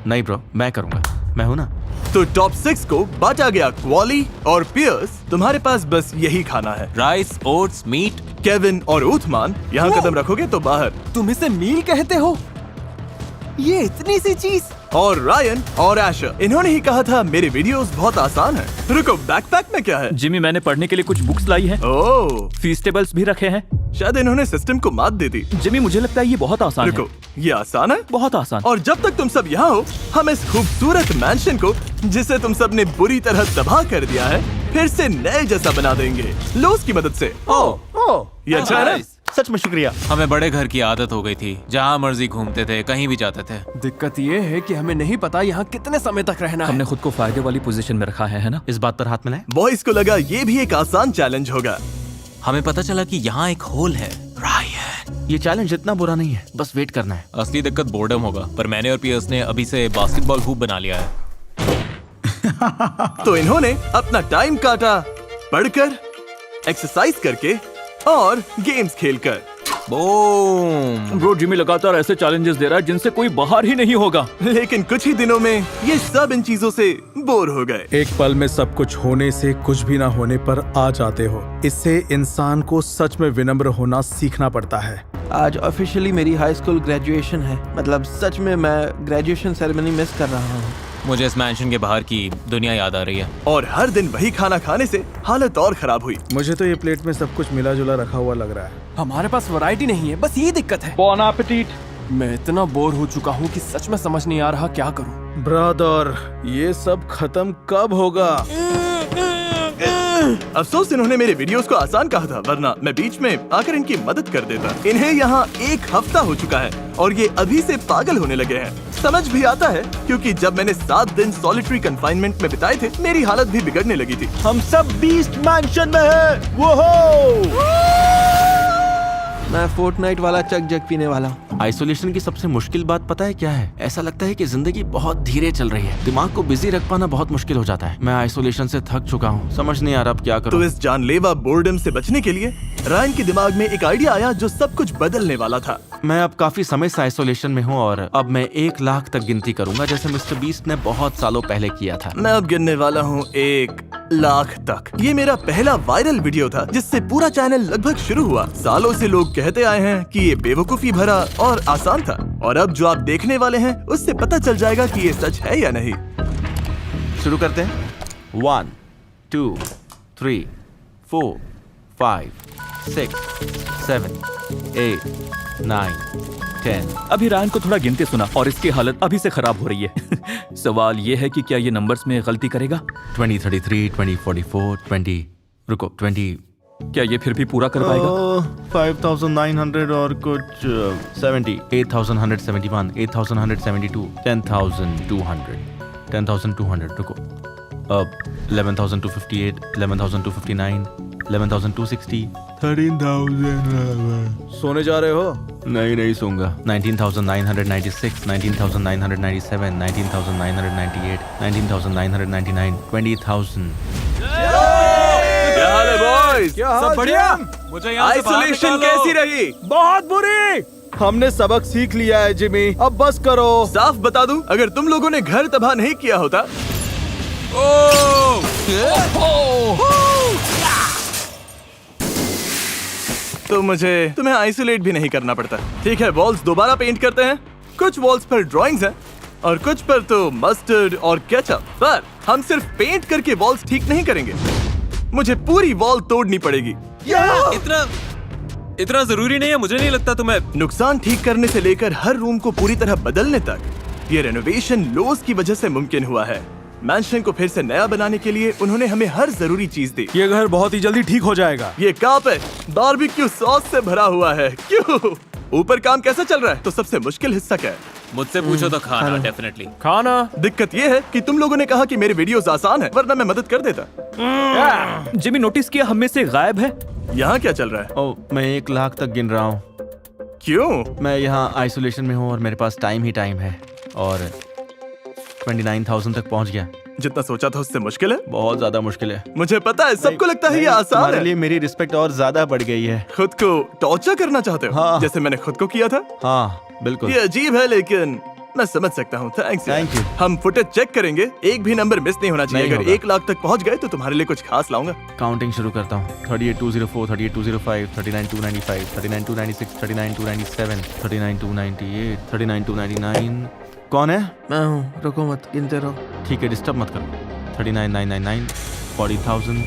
नहीं ब्रो, मैं करूंगा। मैं हूं ना। तो टॉप 6 को बांटा गया क्वाली और पियर्स। तुम्हारे पास बस यही खाना है। Rice, oats, meet. केविन और उथमान यहाँ कदम रखोगे तो बाहर। तुम इसे मील कहते हो? ये इतनी सी चीज। और रायन और एशर, इन्होंने ही कहा था मेरे वीडियोस बहुत आसान हैं। रुको, बैकपैक में क्या है? जिमी, मैंने पढ़ने के लिए कुछ बुक्स लाई हैं। ओह, फीस टेबल्स भी रखे हैं। शायद इन्होंने सिस्टम को मात दे दी। जिमी, मुझे लगता है ये बहुत आसान है। रुको, ये आसान है? बहुत आसान। और जब तक तुम सब यहाँ हो, हम इस खूबसूरत मैंशन को, जिसे तुम सब ने बुरी तरह तबाह कर दिया है, फिर से नए जैसा बना देंगे लोस की मदद से। ये अच्छा है ना? सच में शुक्रिया। हमें बड़े घर की आदत हो गई थी, जहाँ मर्जी घूमते थे, कहीं भी जाते थे। दिक्कत ये है कि हमें नहीं पता यहाँ कितने समय तक रहना है। हमने खुद को फायदे वाली पोजीशन में रखा है ना? इस बात पर हाथ मिलाएं। बॉयज को लगा ये भी एक आसान चैलेंज होगा। हमें पता चला कि यहाँ एक होल है। रायन, ये चैलेंज इतना बुरा नहीं है, बस वेट करना है। असली दिक्कत बोर्डम होगा, पर मैंने और पियर्स ने अभी से बास्केटबॉल हूप बना लिया है। तो इन्होंने अपना टाइम काटा पढ़कर, एक्सरसाइज करके और गेम्स खेलकर। ब्रो, जिमी लगातार ऐसे चैलेंजेस दे रहा है जिनसे कोई बाहर ही नहीं होगा। लेकिन कुछ ही दिनों में ये सब इन चीजों से बोर हो गए। एक पल में सब कुछ होने से कुछ भी ना होने पर आ जाते हो। इससे इंसान को सच में विनम्र होना सीखना पड़ता है। आज ऑफिशियली मेरी हाई स्कूल ग्रेजुएशन है। मतलब सच में मैं ग्रेजुएशन सेरेमनी मिस कर रहा हूँ। मुझे इस मैंशन के बाहर की दुनिया याद आ रही है। और हर दिन वही खाना खाने से हालत और खराब हुई। मुझे तो ये प्लेट में सब कुछ मिला जुला रखा हुआ लग रहा है। हमारे पास वैरायटी नहीं है, बस ये दिक्कत है। बॉन एपेटिट। मैं इतना बोर हो चुका हूँ कि सच में समझ नहीं आ रहा क्या करूँ। ब्रदर, ये सब खत्म कब होगा? अफसोस इन्होंने मेरे वीडियोस को आसान कहा था, वरना मैं बीच में आकर इनकी मदद कर देता। इन्हें यहाँ 1 हफ्ता हो चुका है और ये अभी से पागल होने लगे हैं। समझ भी आता है, क्योंकि जब मैंने 7 दिन सॉलिटरी कंफाइनमेंट में बिताए थे, मेरी हालत भी बिगड़ने लगी थी। हम सब बीस्ट मैंशन में हैं। वो मैं फोर्टनाइट वाला चक जग पीने वाला हूँ। आइसोलेशन की सबसे मुश्किल बात पता है क्या है? ऐसा लगता है कि जिंदगी बहुत धीरे चल रही है। दिमाग को बिजी रख पाना बहुत मुश्किल हो जाता है। मैं आइसोलेशन से थक चुका हूँ, समझ नहीं आ रहा अब क्या करूँ। तो इस जानलेवा बोर्डम से बचने के लिए रायन के दिमाग में एक आइडिया आया जो सब कुछ बदलने वाला था। मैं अब काफी समय से आइसोलेशन में हूँ और अब मैं 1 लाख तक गिनती करूंगा, जैसे मिस्टर बीस्ट ने बहुत सालों पहले किया था। मैं अब गिनने वाला हूँ 1 लाख तक। ये मेरा पहला वायरल वीडियो था जिससे पूरा चैनल लगभग शुरू हुआ। सालों से लोग कहते आए हैं कि ये बेवकूफी भरा और आसान था, और अब जो आप देखने वाले हैं उससे पता चल जाएगा कि ये सच है या नहीं। शुरू करते हैं। 1 2 3 4 5 6 7 8 9 10। अभी रायन को थोड़ा गिनते सुना और इसकी हालत अभी से खराब हो रही है। सवाल ये है कि क्या ये नंबर्स में गलती करेगा? 20 33 20 44 20 रुको 20। क्या ये फिर भी पूरा कर पाएगा? 5900 और कुछ 70 8171 8172 10200 10200 रुको। अब 11258 11259 11260 13,000। सोने जा रहे हो? नहीं सोऊंगा। 19,996 19,997 19,998 19,999 20,000। क्या हाल है बॉयज? क्या हाल सब बढ़िया? मुझे यहाँ से बाहर आइसोलेशन निकालो। कैसी रही? बहुत बुरी। हमने सबक सीख लिया है जिमी, अब बस करो। साफ बता दूं, अगर तुम लोगों ने घर तबाह नहीं किया होता तो मुझे तुम्हें आइसोलेट भी नहीं करना पड़ता। ठीक है, वॉल्स दोबारा पेंट करते हैं। कुछ वॉल्स पर ड्राइंग्स हैं और कुछ पर तो मस्टर्ड और केचप। पर हम सिर्फ पेंट करके वॉल्स ठीक नहीं करेंगे, मुझे पूरी वॉल तोड़नी पड़ेगी। इतना जरूरी नहीं है, मुझे नहीं लगता तुम्हें। नुकसान ठीक करने से लेकर हर रूम को पूरी तरह बदलने तक, ये रेनोवेशन लोस की वजह से मुमकिन हुआ है। मैंशन को फिर से नया बनाने के लिए उन्होंने हमें हर जरूरी चीज दी। ये घर बहुत ही जल्दी ठीक हो जाएगा। ये कार्पेट बारबेक्यू सॉस से भरा हुआ है। क्यों? ऊपर काम कैसा चल रहा है? तो सबसे मुश्किल हिस्सा क्या है? मुझसे पूछो तो खाना, डेफिनेटली खाना। दिक्कत ये है कि तुम लोगों ने कहा कि मेरे वीडियोस आसान है, वरना मैं मदद कर देता। जिमी, नोटिस किया हम में से गायब है। यहाँ क्या चल रहा है? ओह, मैं 1 लाख तक गिन रहा हूँ। क्यों? मैं यहाँ आइसोलेशन में हूँ और मेरे पास टाइम ही टाइम है और 29,000 तक पहुँच गया। जितना सोचा था उससे मुश्किल है। बहुत ज्यादा मुश्किल है। मुझे पता है, सबको लगता है ये आसान तुम्हारे है। लिए मेरी रिस्पेक्ट और ज्यादा बढ़ गई है। खुद को टॉर्चर करना चाहते हो? हाँ। जैसे मैंने खुद को किया था। हाँ बिल्कुल। ये अजीब है, लेकिन मैं समझ सकता हूँ। थैंक्स। Thank you. हम फुटेज चेक करेंगे, एक भी नंबर मिस नहीं होना चाहिए। नहीं अगर होगा। 1 लाख तक पहुँच गए तो तुम्हारे लिए कुछ खास लाऊंगा। काउंटिंग शुरू करता हूँ। 38,204, 38,205, 39,295, 39,296, 39,297, 39,298, 39,299। कौन है? मैं हूँ, रुको मत, गिनते रहो। ठीक है, डिस्टर्ब मत करो। 39,999, 40,000।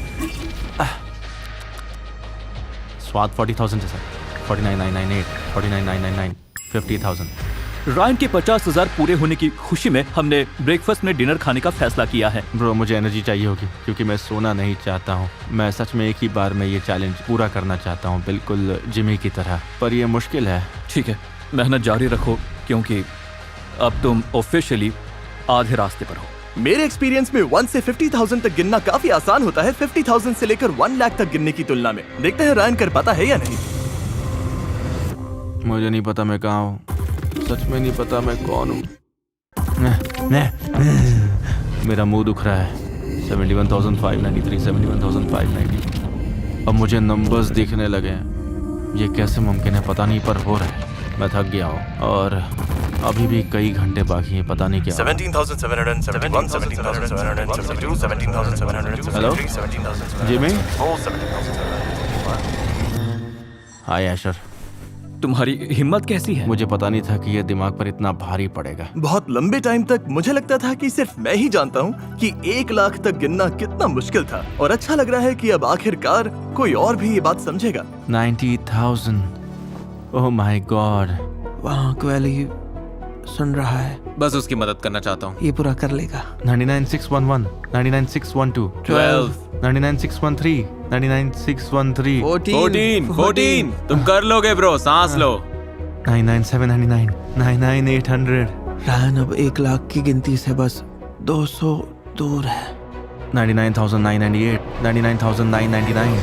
स्वाद 40,000 जैसा। 49,998, 49,999, 50,000। रायन के 50,000 पूरे होने की खुशी में हमने ब्रेकफास्ट में डिनर खाने का फैसला किया है। ब्रो, मुझे एनर्जी चाहिए होगी क्योंकि मैं सोना नहीं चाहता हूँ। मैं सच में एक ही बार में ये चैलेंज पूरा करना चाहता हूँ, बिल्कुल जिमी की तरह। पर ये मुश्किल है। ठीक है, मेहनत जारी रखो क्योंकि अब तुम ऑफिशियली आधे रास्ते पर हो। मेरे एक्सपीरियंस में 1 से 50,000 तक गिनना काफी आसान होता है, 50,000 से लेकर 1 लाख तक गिनने की तुलना में। देखते हैं रायन कर पाता है या नहीं। मुझे नहीं पता मैं कहाँ हूँ, सच में नहीं पता मैं कौन हूँ। मेरा मुंह दुख रहा है। 71,593, 71,590। अब मुझे नंबर्स दिखने लगे हैं। ये कैसे मुमकिन है पता नहीं, पर हो रहा है। मैं थक गया हूँ और अभी भी कई घंटे बाकी हैं, पता नहीं क्या। 17,771, 17,772, 17,702, हेलो जिमी। हाय एशर। तुम्हारी हिम्मत कैसी है? मुझे पता नहीं था कि ये दिमाग पर इतना भारी पड़ेगा। बहुत लंबे टाइम तक मुझे लगता था कि सिर्फ मैं ही जानता हूँ कि 1 लाख तक गिनना कितना मुश्किल था, और अच्छा लग रहा है कि अब आखिरकार कोई और भी ये बात समझेगा। 90,000। ओह माय गॉड। वहाँ क्वेली सुन रहा है। बस उसकी मदद करना चाहता हूँ। ये पूरा कर लेगा। 99,611, 99,612, 99,613, 99,613, 14। तुम कर लोगे ब्रो, सांस लो। 99,799, 99,800, रायन अब 1 लाख की गिनती से बस 200 दूर है। 99,998, 99,999,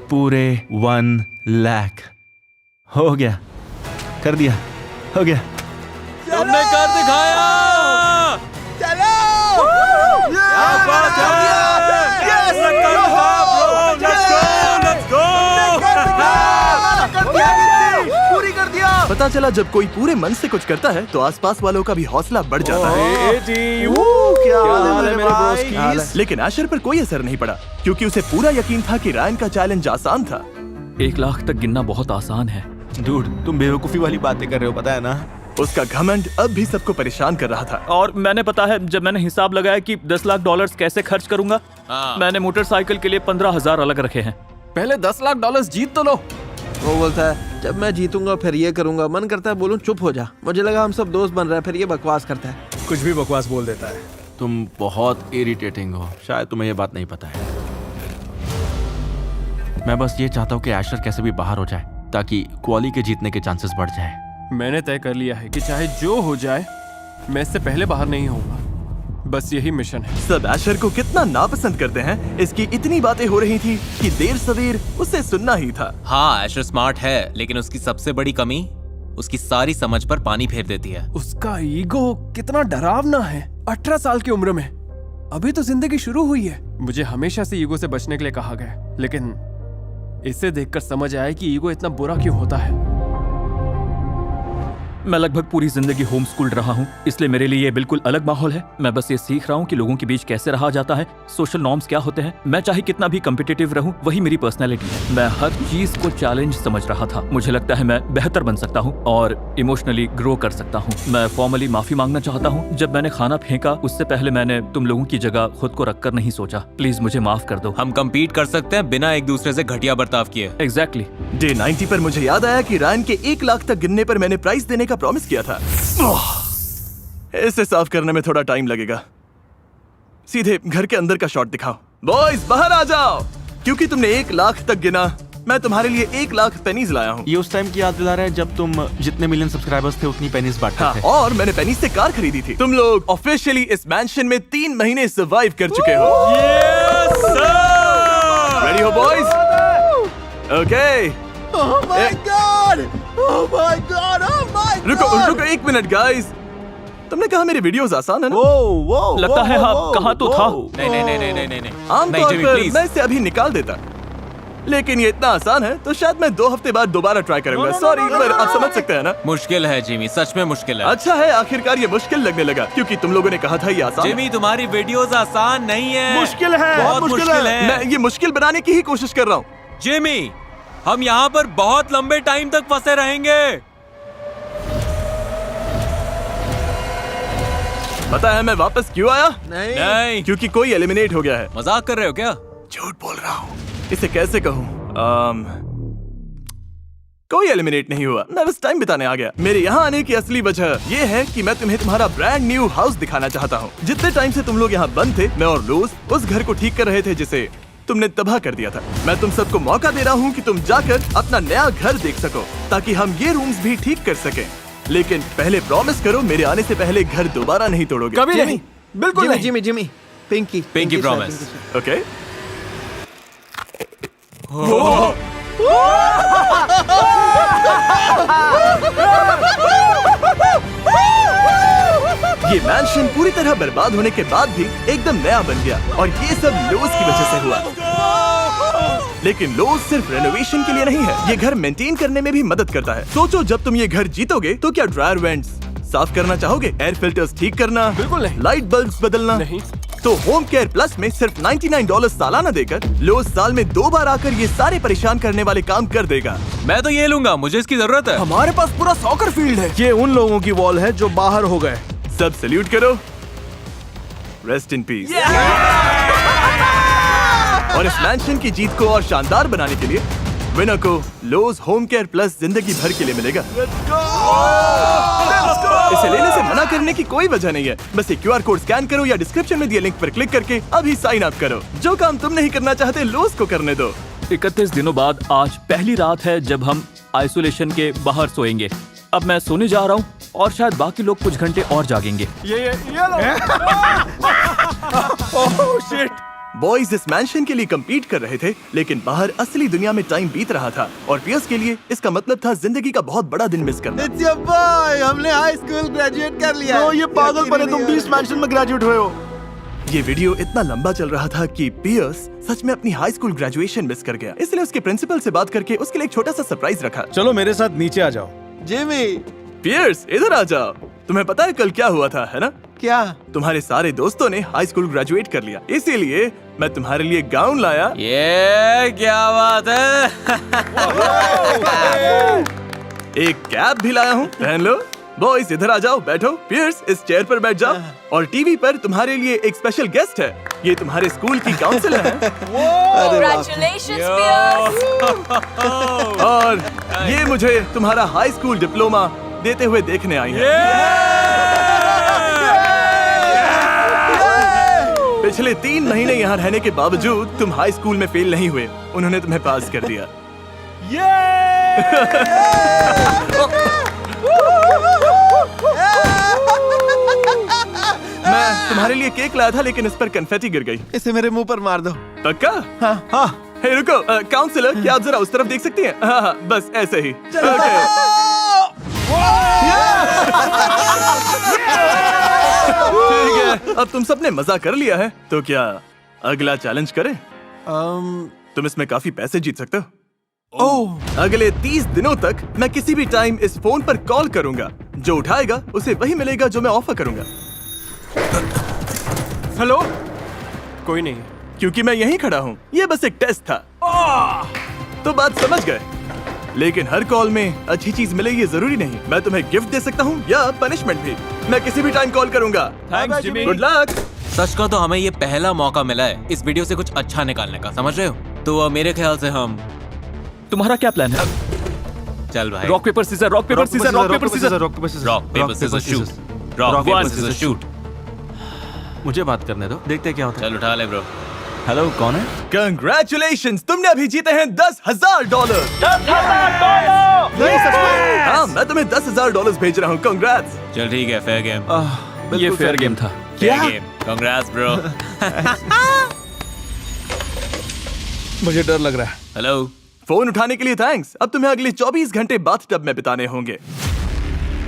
पूरे 1 लाख। हो गया, कर दिया, हो गया। तुमने कर दिखाया। पूरी कर दिया। पता चला जब कोई पूरे मन से कुछ करता है तो आसपास वालों का भी हौसला बढ़ जाता है। क्या हाल है मेरे बॉस की? लेकिन एशर पर कोई असर नहीं पड़ा क्योंकि उसे पूरा यकीन था कि रायन का चैलेंज आसान था। 1 लाख तक गिनना बहुत आसान है। डूड, तुम बेवकूफी वाली बातें कर रहे हो, पता है ना? उसका घमंड अब भी सबको परेशान कर रहा था। और मैंने पता है, जब मैंने हिसाब लगाया कि 10 लाख डॉलर्स कैसे खर्च करूंगा, मैंने मोटरसाइकिल के लिए 15,000 अलग रखे हैं। पहले 10 लाख डॉलर्स जीत तो लो। वो बोलता है जब मैं जीतूंगा फिर ये करूंगा। मन करता है बोलूं चुप हो जा। मुझे लगा हम सब दोस्त बन रहे हैं, फिर ये बकवास करता है। कुछ भी बकवास बोल देता है। तुम बहुत इरिटेटिंग हो, शायद तुम्हें ये बात नहीं पता है। मैं बस ये चाहता हूँ कि एशर कैसे भी बाहर हो जाए ताकि क्वाली के जीतने के चांसेस बढ़ जाए। मैंने तय कर लिया है कि चाहे जो हो जाए मैं इससे पहले बाहर नहीं होऊंगा। बस यही मिशन है। सब एशर को कितना नापसंद करते हैं, इसकी इतनी बातें हो रही थी कि देर सवेर उसे सुनना ही था। हाँ, एशर स्मार्ट है, लेकिन उसकी सबसे बड़ी कमी उसकी सारी समझ पर पानी फेर देती है। उसका ईगो कितना डरावना है। 18 साल की उम्र में, अभी तो जिंदगी शुरू हुई है। मुझे हमेशा से ईगो से बचने के लिए कहा गया, लेकिन इसे देखकर समझ आया कि ईगो इतना बुरा क्यों होता है। मैं लगभग पूरी जिंदगी होम स्कूल्ड रहा हूँ, इसलिए मेरे लिए ये बिल्कुल अलग माहौल है। मैं बस ये सीख रहा हूँ कि लोगों के बीच कैसे रहा जाता है, सोशल नॉर्म्स क्या होते हैं। मैं चाहे कितना भी कम्पिटिटिव रहूँ, वही मेरी पर्सनैलिटी है। मैं हर चीज को चैलेंज समझ रहा था। मुझे लगता है मैं बेहतर बन सकता हूँ और इमोशनली ग्रो कर सकता हूँ। मैं फॉर्मली माफी मांगना चाहता हूँ। जब मैंने खाना फेंका उससे पहले मैंने तुम लोगों की जगह खुद को रखकर नहीं सोचा। प्लीज मुझे माफ कर दो। हम कम्पीट कर सकते हैं बिना एक दूसरे से घटिया बर्ताव किए। एग्जैक्टली। डे 90 पर मुझे याद आया कि रायन के 1 लाख तक गिनने पर मैंने प्राइस देने का प्रॉमिस किया था। इसे साफ करने में थोड़ा टाइम लगेगा। सीधे घर के अंदर का शॉट दिखाओ। बॉयज बाहर आ जाओ, क्योंकि तुमने 1 लाख तक गिना। मैं तुम्हारे लिए 1 लाख पेनीज लाया हूँ। ये उस टाइम की याद दिला रहा है जब तुम जितने मिलियन सब्सक्राइबर्स थे उतनी पेनीज बांटते थे। और मैंने पेनीज से कार खरीदी थी। तुम लोग ऑफिशियली इस मैंशन में 3 महीने सर्वाइव कर चुके हो। रेडी हो बॉयज? ओके। रुको 1 मिनट गाइस। तुमने कहा मेरे वीडियोस आसान है ना? लगता है हाँ, कहा तो था। नहीं आमतौर पर मैं इसे अभी निकाल देता। लेकिन ये इतना आसान है तो शायद मैं 2 हफ्ते बाद दोबारा ट्राई करूंगा। सॉरी, पर आप समझ सकते हैं ना। मुश्किल है जिमी, सच में मुश्किल है। अच्छा है, आखिरकार ये मुश्किल लगने लगा क्योंकि तुम लोगों ने कहा था ये आसान है। जिमी, तुम्हारी वीडियोस आसान नहीं है। मुश्किल है, बहुत मुश्किल है। मैं ये मुश्किल बनाने की ही कोशिश कर रहा हूँ। जिमी, हम यहाँ पर बहुत लंबे टाइम तक फंसे रहेंगे। पता है मैं वापस क्यों आया? नहीं, क्योंकि कोई एलिमिनेट हो गया है। मजाक कर रहे हो क्या? झूठ बोल रहा हूँ। इसे कैसे कहूँ? कोई एलिमिनेट नहीं हुआ, मैं बस टाइम बिताने आ गया। मेरे यहाँ आने की असली वजह ये है कि मैं तुम्हें तुम्हारा ब्रांड न्यू हाउस दिखाना चाहता हूँ। जितने टाइम से तुम लोग यहाँ बंद थे, मैं और लूज उस घर को ठीक कर रहे थे जिसे तुमने तबाह कर दिया था। मैं तुम सबको मौका दे रहा हूँ कि तुम जाकर अपना नया घर देख सको ताकि हम ये रूम्स भी ठीक कर सकें। लेकिन पहले प्रॉमिस करो मेरे आने से पहले घर दोबारा नहीं तोड़ोगे। कभी नहीं, बिल्कुल नहीं। Jimmy Jimmy Pinky Pinky promise. Okay? ये मैंशन पूरी तरह बर्बाद होने के बाद भी एकदम नया बन गया और ये सब लोज की वजह से हुआ। लेकिन लोज सिर्फ रेनोवेशन के लिए नहीं है, ये घर मेंटेन करने में भी मदद करता है। सोचो जब तुम ये घर जीतोगे तो क्या ड्रायर वेंट्स साफ करना चाहोगे? एयर फिल्टर्स ठीक करना? बिल्कुल नहीं। लाइट बल्ब्स बदलना? नहीं। तो होम केयर प्लस में सिर्फ $99 सालाना देकर लोज साल में 2 बार आकर ये सारे परेशान करने वाले काम कर देगा। मैं तो ये लूंगा, मुझे इसकी जरूरत है। हमारे पास पूरा सॉकर फील्ड है। ये उन लोगों की वॉल है जो बाहर हो गए। सब सल्यूट करो। Rest in peace. और इस मैंशन की जीत को और शानदार बनाने के लिए विनर को लोज होम केयर प्लस जिंदगी भर के लिए मिलेगा। इसे लेने से मना करने की कोई वजह नहीं है। बस एक QR कोड स्कैन करो या डिस्क्रिप्शन में दिए लिंक पर क्लिक करके अभी साइन अप करो। जो काम तुम नहीं करना चाहते लोज को करने दो। 31 दिनों बाद आज पहली रात है जब हम आइसोलेशन के बाहर सोएंगे। अब मैं सोने जा रहा हूँ और शायद बाकी लोग कुछ घंटे और जागेंगे। ये लो। Oh shit. बॉयज इस मैंशन के लिए कम्पीट कर रहे थे, लेकिन बाहर असली दुनिया में टाइम बीत रहा था और पियर्स के लिए इसका मतलब था जिंदगी का बहुत बड़ा दिन मिस करना। It's your boy, हमने हाई स्कूल ग्रेजुएट कर लिया। तो ये पागलपन है, तुम बीस्ट मैंशन में ग्रेजुएट हुए हो। ये वीडियो इतना लंबा चल रहा था कि पियर्स सच में अपनी हाई स्कूल ग्रेजुएशन मिस कर गया। इसलिए उसके प्रिंसिपल से बात करके उसके लिए एक छोटा सा सरप्राइज रखा। चलो मेरे साथ नीचे आ जाओ। जिमी पियर्स इधर आ जाओ। तुम्हें पता है कल क्या हुआ था, है ना? क्या? तुम्हारे सारे दोस्तों ने हाई स्कूल ग्रेजुएट कर लिया, इसीलिए मैं तुम्हारे लिए गाउन लाया। ये क्या बात है? एक कैप भी लाया हूँ, पहन लो। बॉयज इधर आ जाओ, बैठो। पियर्स इस चेयर पर बैठ जाओ। और टीवी पर तुम्हारे लिए एक स्पेशल गेस्ट है। ये तुम्हारे स्कूल की काउंसलर है। Congratulations, Pierce! और ये मुझे तुम्हारा हाई स्कूल डिप्लोमा देते हुए देखने आई है। पिछले 3 महीने यहाँ रहने के बावजूद तुम हाई स्कूल में फेल नहीं हुए, उन्होंने तुम्हें पास कर दिया। मैं तुम्हारे लिए केक लाया था, लेकिन इस पर कन्फेटी गिर गई। इसे मेरे मुंह पर मार दो। पक्का? हाँ। हे रुको, काउंसलर क्या आप जरा उस तरफ देख सकती हैं? हाँ, बस ऐसे ही। ठीक है, अब तुम सबने मजा कर लिया है, तो क्या अगला चैलेंज करें? तुम इसमें काफी पैसे जीत सकते हो। अगले 30 दिनों तक मैं किसी भी टाइम इस फोन पर कॉल करूंगा। जो उठाएगा उसे वही मिलेगा जो मैं ऑफर करूंगा। हेलो? कोई नहीं। क्योंकि मैं यहीं खड़ा हूँ। ये बस एक टेस्ट था। तो बात समझ गए। लेकिन हर कॉल में अच्छी चीज मिले ये जरूरी नहीं। मैं तुम्हें गिफ्ट दे सकता हूँ या पनिशमेंट भी। मैं किसी भी टाइम कॉल करूंगा। Thanks Jimmy. Good luck. सच का तो हमें ये पहला मौका मिला है इस वीडियो से कुछ अच्छा निकालने का, समझ रहे हो? तो मेरे ख्याल से हम तुम्हारा क्या प्लान है? चल भाई, rock paper scissors, rock paper scissors, rock paper scissors, rock paper scissors shoot, rock paper scissors shoot. मुझे बात करने दो, देखते क्या होता है। चल उठा ले ब्रो। हेलो, कौन है? कंग्रेचुलेशंस, तुमने अभी जीते हैं $10,000। नहीं सच में? हाँ, मैं तुम्हें $10,000 भेज रहा हूँ। कंग्रेट्स। चल ठीक है, फेयर गेम। ये फेयर गेम था। Fair game. Congrats bro. मुझे डर लग रहा है। हेलो। फोन उठाने के लिए थैंक्स। अब तुम्हें अगले 24 घंटे बाथटब में बिताने होंगे।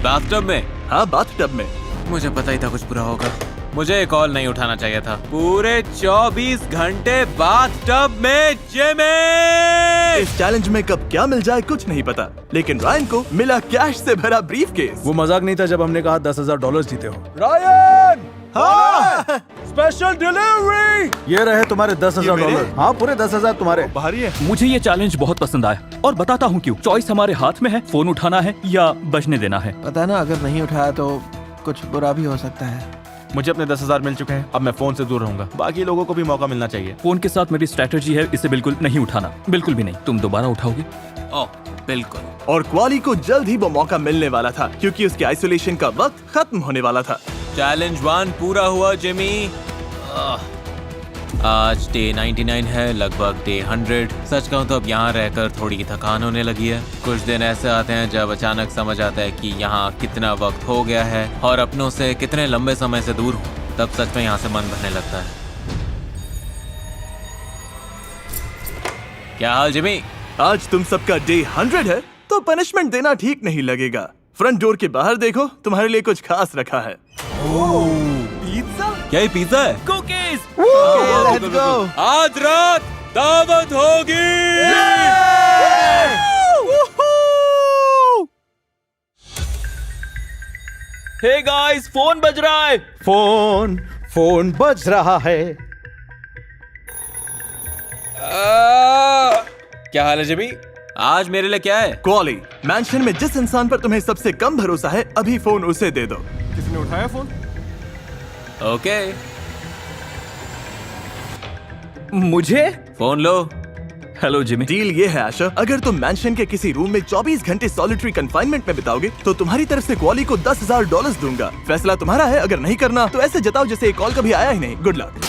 बाथटब में? हाँ, बाथटब में। मुझे पता ही था कुछ बुरा होगा। मुझे कॉल नहीं उठाना चाहिए था। पूरे 24 घंटे बाथटब में जिमी। इस चैलेंज में कब क्या मिल जाए कुछ नहीं पता, लेकिन रायन को मिला कैश से भरा ब्रीफकेस। वो मजाक नहीं था जब हमने कहा $10,000 जीते हो। रायन! हाँ! Special delivery! ये रहे तुम्हारे $10,000। हाँ, पूरे 10,000 तुम्हारे। बाहरी है। मुझे ये चैलेंज बहुत पसंद आया और बताता हूँ क्यों। चॉइस हमारे हाथ में है, फोन उठाना है या बजने देना है। पता है ना, अगर नहीं उठाया तो कुछ बुरा भी हो सकता है। मुझे अपने 10,000 मिल चुके हैं, अब मैं फोन से दूर रहूंगा। बाकी लोगों को भी मौका मिलना चाहिए। फोन के साथ मेरी स्ट्रेटेजी है इसे बिल्कुल नहीं उठाना, बिल्कुल भी नहीं। तुम दोबारा उठाओगे? ओह बिल्कुल। और क्वाली को जल्द ही वो मौका मिलने वाला था क्योंकि उसके आइसोलेशन का वक्त खत्म होने वाला था। चैलेंज 1 पूरा हुआ जिमी। आज डे 99 है, लगभग डे 100। सच कहूँ तो अब यहाँ रहकर थोड़ी थकान होने लगी है। कुछ दिन ऐसे आते हैं जब अचानक समझ आता है कि यहाँ कितना वक्त हो गया है और अपनों से कितने लंबे समय से दूर हूँ। तब सच में यहाँ से मन भरने लगता है। क्या हाल जिमी? आज तुम सबका डे 100 है तो पनिशमेंट देना ठीक नहीं लगेगा। फ्रंट डोर के बाहर देखो, तुम्हारे लिए कुछ खास रखा है। पिज्जा? क्या ये पिज्जा है? कुकीज! Let's go. आज रात दावत होगी। हे गाइस, फोन बज रहा है। फोन बज रहा है। क्या हाल है जिमी? आज मेरे लिए क्या है? क्वाली, मैंशन में जिस इंसान पर तुम्हें सबसे कम भरोसा है, अभी फोन उसे दे दो। किसने उठाया फोन? ओके, मुझे फोन लो। Hello Jimmy. डील ये है आशा, अगर तुम मैंशन के किसी रूम में 24 घंटे सॉलिटरी कंफाइनमेंट में बिताओगे तो तुम्हारी तरफ से क्वाली को $10,000 दूंगा। फैसला तुम्हारा है, अगर नहीं करना तो ऐसे जताओ जैसे एक कॉल कभी आया ही नहीं। Good luck.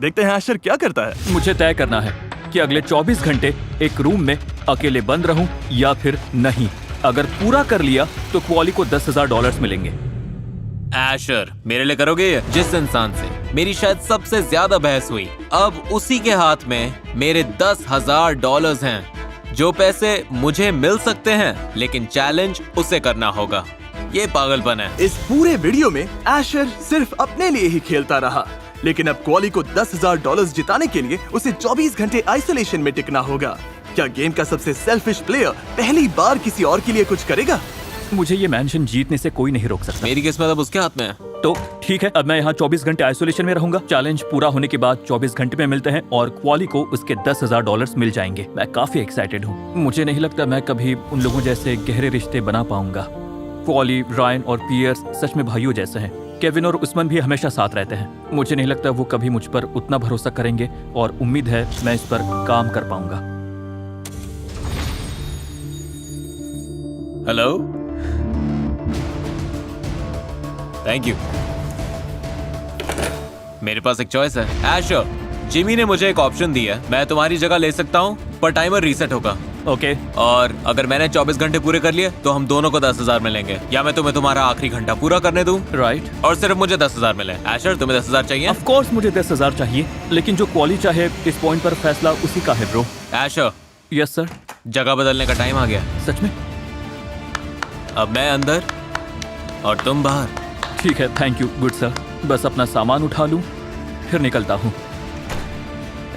देखते हैं आशर क्या करता है। मुझे तय करना है कि अगले 24 घंटे एक रूम में अकेले बंद रहूं या फिर नहीं। अगर पूरा कर लिया तो क्वाली को $10,000 मिलेंगे। एशर, मेरे लिए करोगे ये? जिस इंसान से मेरी शायद सबसे ज्यादा बहस हुई, अब उसी के हाथ में मेरे $10,000 हैं। जो पैसे मुझे मिल सकते हैं लेकिन चैलेंज उसे करना होगा। ये पागलपन है। इस पूरे वीडियो में एशर सिर्फ अपने लिए ही खेलता रहा, लेकिन अब क्वाली को $10,000 जिताने के लिए उसे 24 घंटे आइसोलेशन में टिकना होगा। क्या गेम का सबसे सेल्फिश प्लेयर पहली बार किसी और के लिए कुछ करेगा? मुझे ये मैंशन जीतने से कोई नहीं रोक सकता। मेरी किस्मत अब उसके हाथ में है। तो ठीक है, अब मैं यहाँ 24 घंटे आइसोलेशन में रहूंगा। चैलेंज पूरा होने के बाद 24 घंटे में मिलते हैं और क्वाली को उसके $10,000 मिल जाएंगे। मैं काफी एक्साइटेड हूँ। मुझे नहीं लगता मैं कभी उन लोगों जैसे गहरे रिश्ते बना पाऊंगा। क्वाली, रायन और पियर्स सच में भाइयों जैसे हैं। केविन और उस्मान भी हमेशा साथ रहते हैं। मुझे नहीं लगता वो कभी मुझ पर उतना भरोसा करेंगे और उम्मीद है मैं इस पर काम कर पाऊंगा। Hello, thank you. मेरे पास एक चॉइस है। एशर, जिमी ने मुझे एक ऑप्शन दिया है। मैं तुम्हारी जगह ले सकता हूँ पर टाइमर रीसेट होगा। ओके। और अगर मैंने 24 घंटे पूरे कर लिए तो हम दोनों को 10,000 मिलेंगे, या मैं तुम्हें तुम्हारा आखिरी घंटा पूरा करने दूं। राइट। और सिर्फ मुझे 10,000 मिले। एशर, तुम्हें 10,000 चाहिए? ऑफ कोर्स मुझे 10,000 चाहिए, लेकिन जो क्वाली चाहे इस पॉइंट पर फैसला उसी का है ब्रो। एशर। Yes sir. जगह बदलने का टाइम आ गया। सच में? अब मैं अंदर और तुम बाहर। ठीक है, थैंक यू गुड सर। बस अपना सामान उठा लूं फिर निकलता हूँ।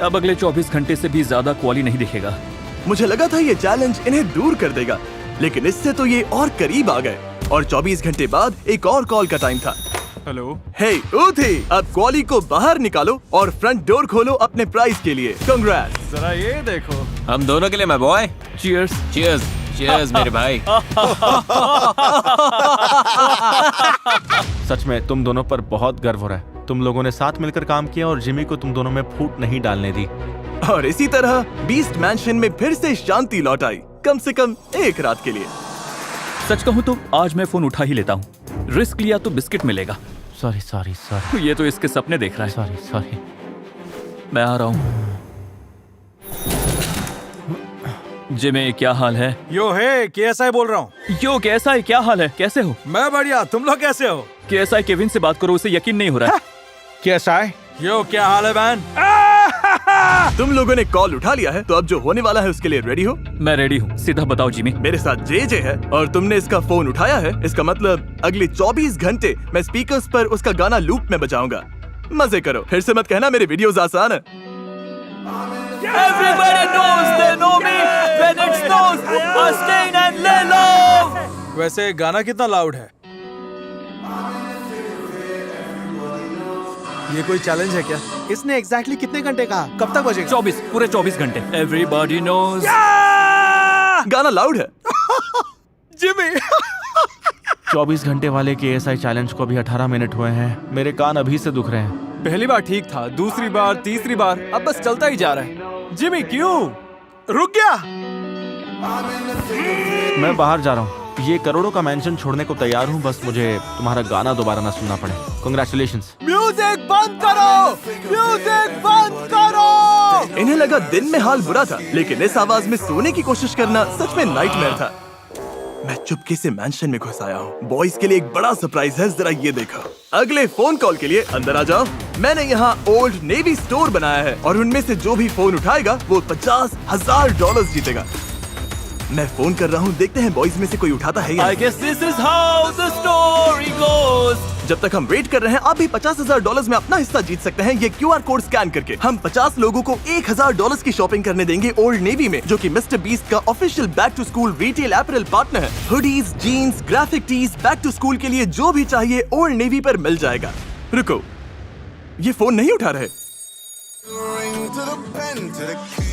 अब अगले 24 घंटे से भी ज्यादा क्वाली नहीं दिखेगा। मुझे लगा था ये चैलेंज इन्हें दूर कर देगा, लेकिन इससे तो ये और करीब आ गए। और 24 घंटे बाद एक और कॉल का टाइम था। हेलो। हे ऊथी, अब क्वाली को बाहर निकालो और फ्रंट डोर खोलो अपने प्राइज के लिए। कांग्रेट्स। जरा ये देखो। हम दोनों के लिए मैं बॉय। चीयर्स। चीयर्स। चीयर्स मेरे भाई। सच में तुम दोनों पर बहुत गर्व हो रहा है। तुम लोगों ने साथ मिलकर काम किया और जिमी को तुम दोनों में फूट नहीं डालने दी। और इसी तरह बीस्ट मैंशन में फिर से शांति लौट आई, कम से कम एक रात के लिए। सच कहूँ तो आज मैं फोन उठा ही लेता हूँ। रिस्क लिया तो बिस्किट मिलेगा। सॉरी। ये तो इसके सपने देख रहा है। सॉरी। मैं आ रहा हूँ। जिमी, क्या हाल है? यो हे, KSI बोल रहा हूँ। यो कैसा है? क्या हाल है? कैसे हो? मैं बढ़िया, तुम लोग कैसे हो? KSI केविन से बात करो, उसे यकीन नहीं हो रहा है। KSI, यो क्या हाल है बैन? तुम लोगों ने कॉल उठा लिया है, तो अब जो होने वाला है उसके लिए रेडी हो? मैं रेडी हूँ, सीधा बताओ जिमी। मेरे साथ जे है और तुमने इसका फोन उठाया है, इसका मतलब अगले 24 घंटे मैं स्पीकर्स पर उसका गाना लूप में बजाऊंगा। मजे करो, फिर से मत कहना मेरे वीडियोस आसान है। Everybody knows they know me when it snows. Astain and Lelo. वैसे गाना कितना लाउड है? ये कोई चैलेंज है क्या? इसने एग्जैक्टली कितने घंटे कहा? कब तक बजेगा? 24, पूरे 24 घंटे। Everybody knows. गाना लाउड है। जिमी 24 घंटे वाले KSI चैलेंज को अभी 18 मिनट हुए हैं। मेरे कान अभी से दुख रहे हैं। पहली बार ठीक था, दूसरी बार, तीसरी बार, अब बस चलता ही जा रहा है। जिमी क्यों? रुक गया। मैं बाहर जा रहा हूँ। ये करोड़ों का मेंशन छोड़ने को तैयार हूँ, बस मुझे तुम्हारा गाना दोबारा ना सुनना पड़े। कांग्रेचुलेशंस। म्यूजिक बंद करो, म्यूजिक बंद करो। इन्हें लगा दिन में हाल बुरा था, लेकिन इस आवाज में सोने की कोशिश करना सच में नाइटमेयर था। मैं चुपके से मैंशन में घुस आया हूँ। बॉयज के लिए एक बड़ा सरप्राइज है, जरा ये देखो। अगले फोन कॉल के लिए अंदर आ जाओ। मैंने यहाँ ओल्ड नेवी स्टोर बनाया है और उनमें से जो भी फोन उठाएगा वो $50,000 जीतेगा। मैं फोन कर रहा हूँ, देखते हैं बॉयज में से कोई उठाता है या I guess this is how the story goes. जब तक हम वेट कर रहे हैं, आप भी $50,000 में अपना हिस्सा जीत सकते हैं ये QR कोड स्कैन करके। हम 50 लोगों को $1,000 की शॉपिंग करने देंगे ओल्ड नेवी में, जो कि मिस्टर बीस्ट का official back to school retail apparel partner है। Hoodies, jeans, graphic tees, back to school के लिए जो भी चाहिए ओल्ड नेवी पर मिल जाएगा। रुको, ये फोन नहीं उठा रहे।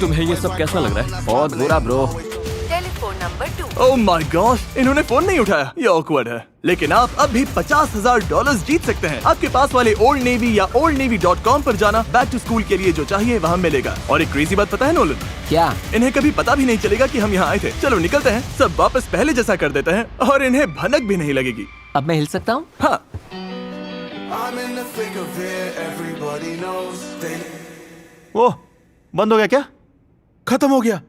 तुम्हें ये सब कैसा लग रहा है? बहुत बुरा bro. Telephone number 2। Oh my gosh, इन्होंने फोन नहीं उठाया, ये ऑकवर्ड है। लेकिन आप अब भी $50,000 जीत सकते हैं। आपके पास वाले ओल्ड नेवी या oldnavy.com पर जाना, बैक टू स्कूल के लिए जो चाहिए वहाँ मिलेगा। और एक क्रेजी बात पता है नोलन? क्या? इन्हें कभी पता भी नहीं चलेगा कि हम यहाँ आए थे। चलो निकलते हैं, सब वापस पहले जैसा कर देते हैं और इन्हें भनक भी नहीं लगेगी। अब मैं हिल सकता हूँ? हाँ। ओह, बंद हो गया क्या? खत्म हो गया।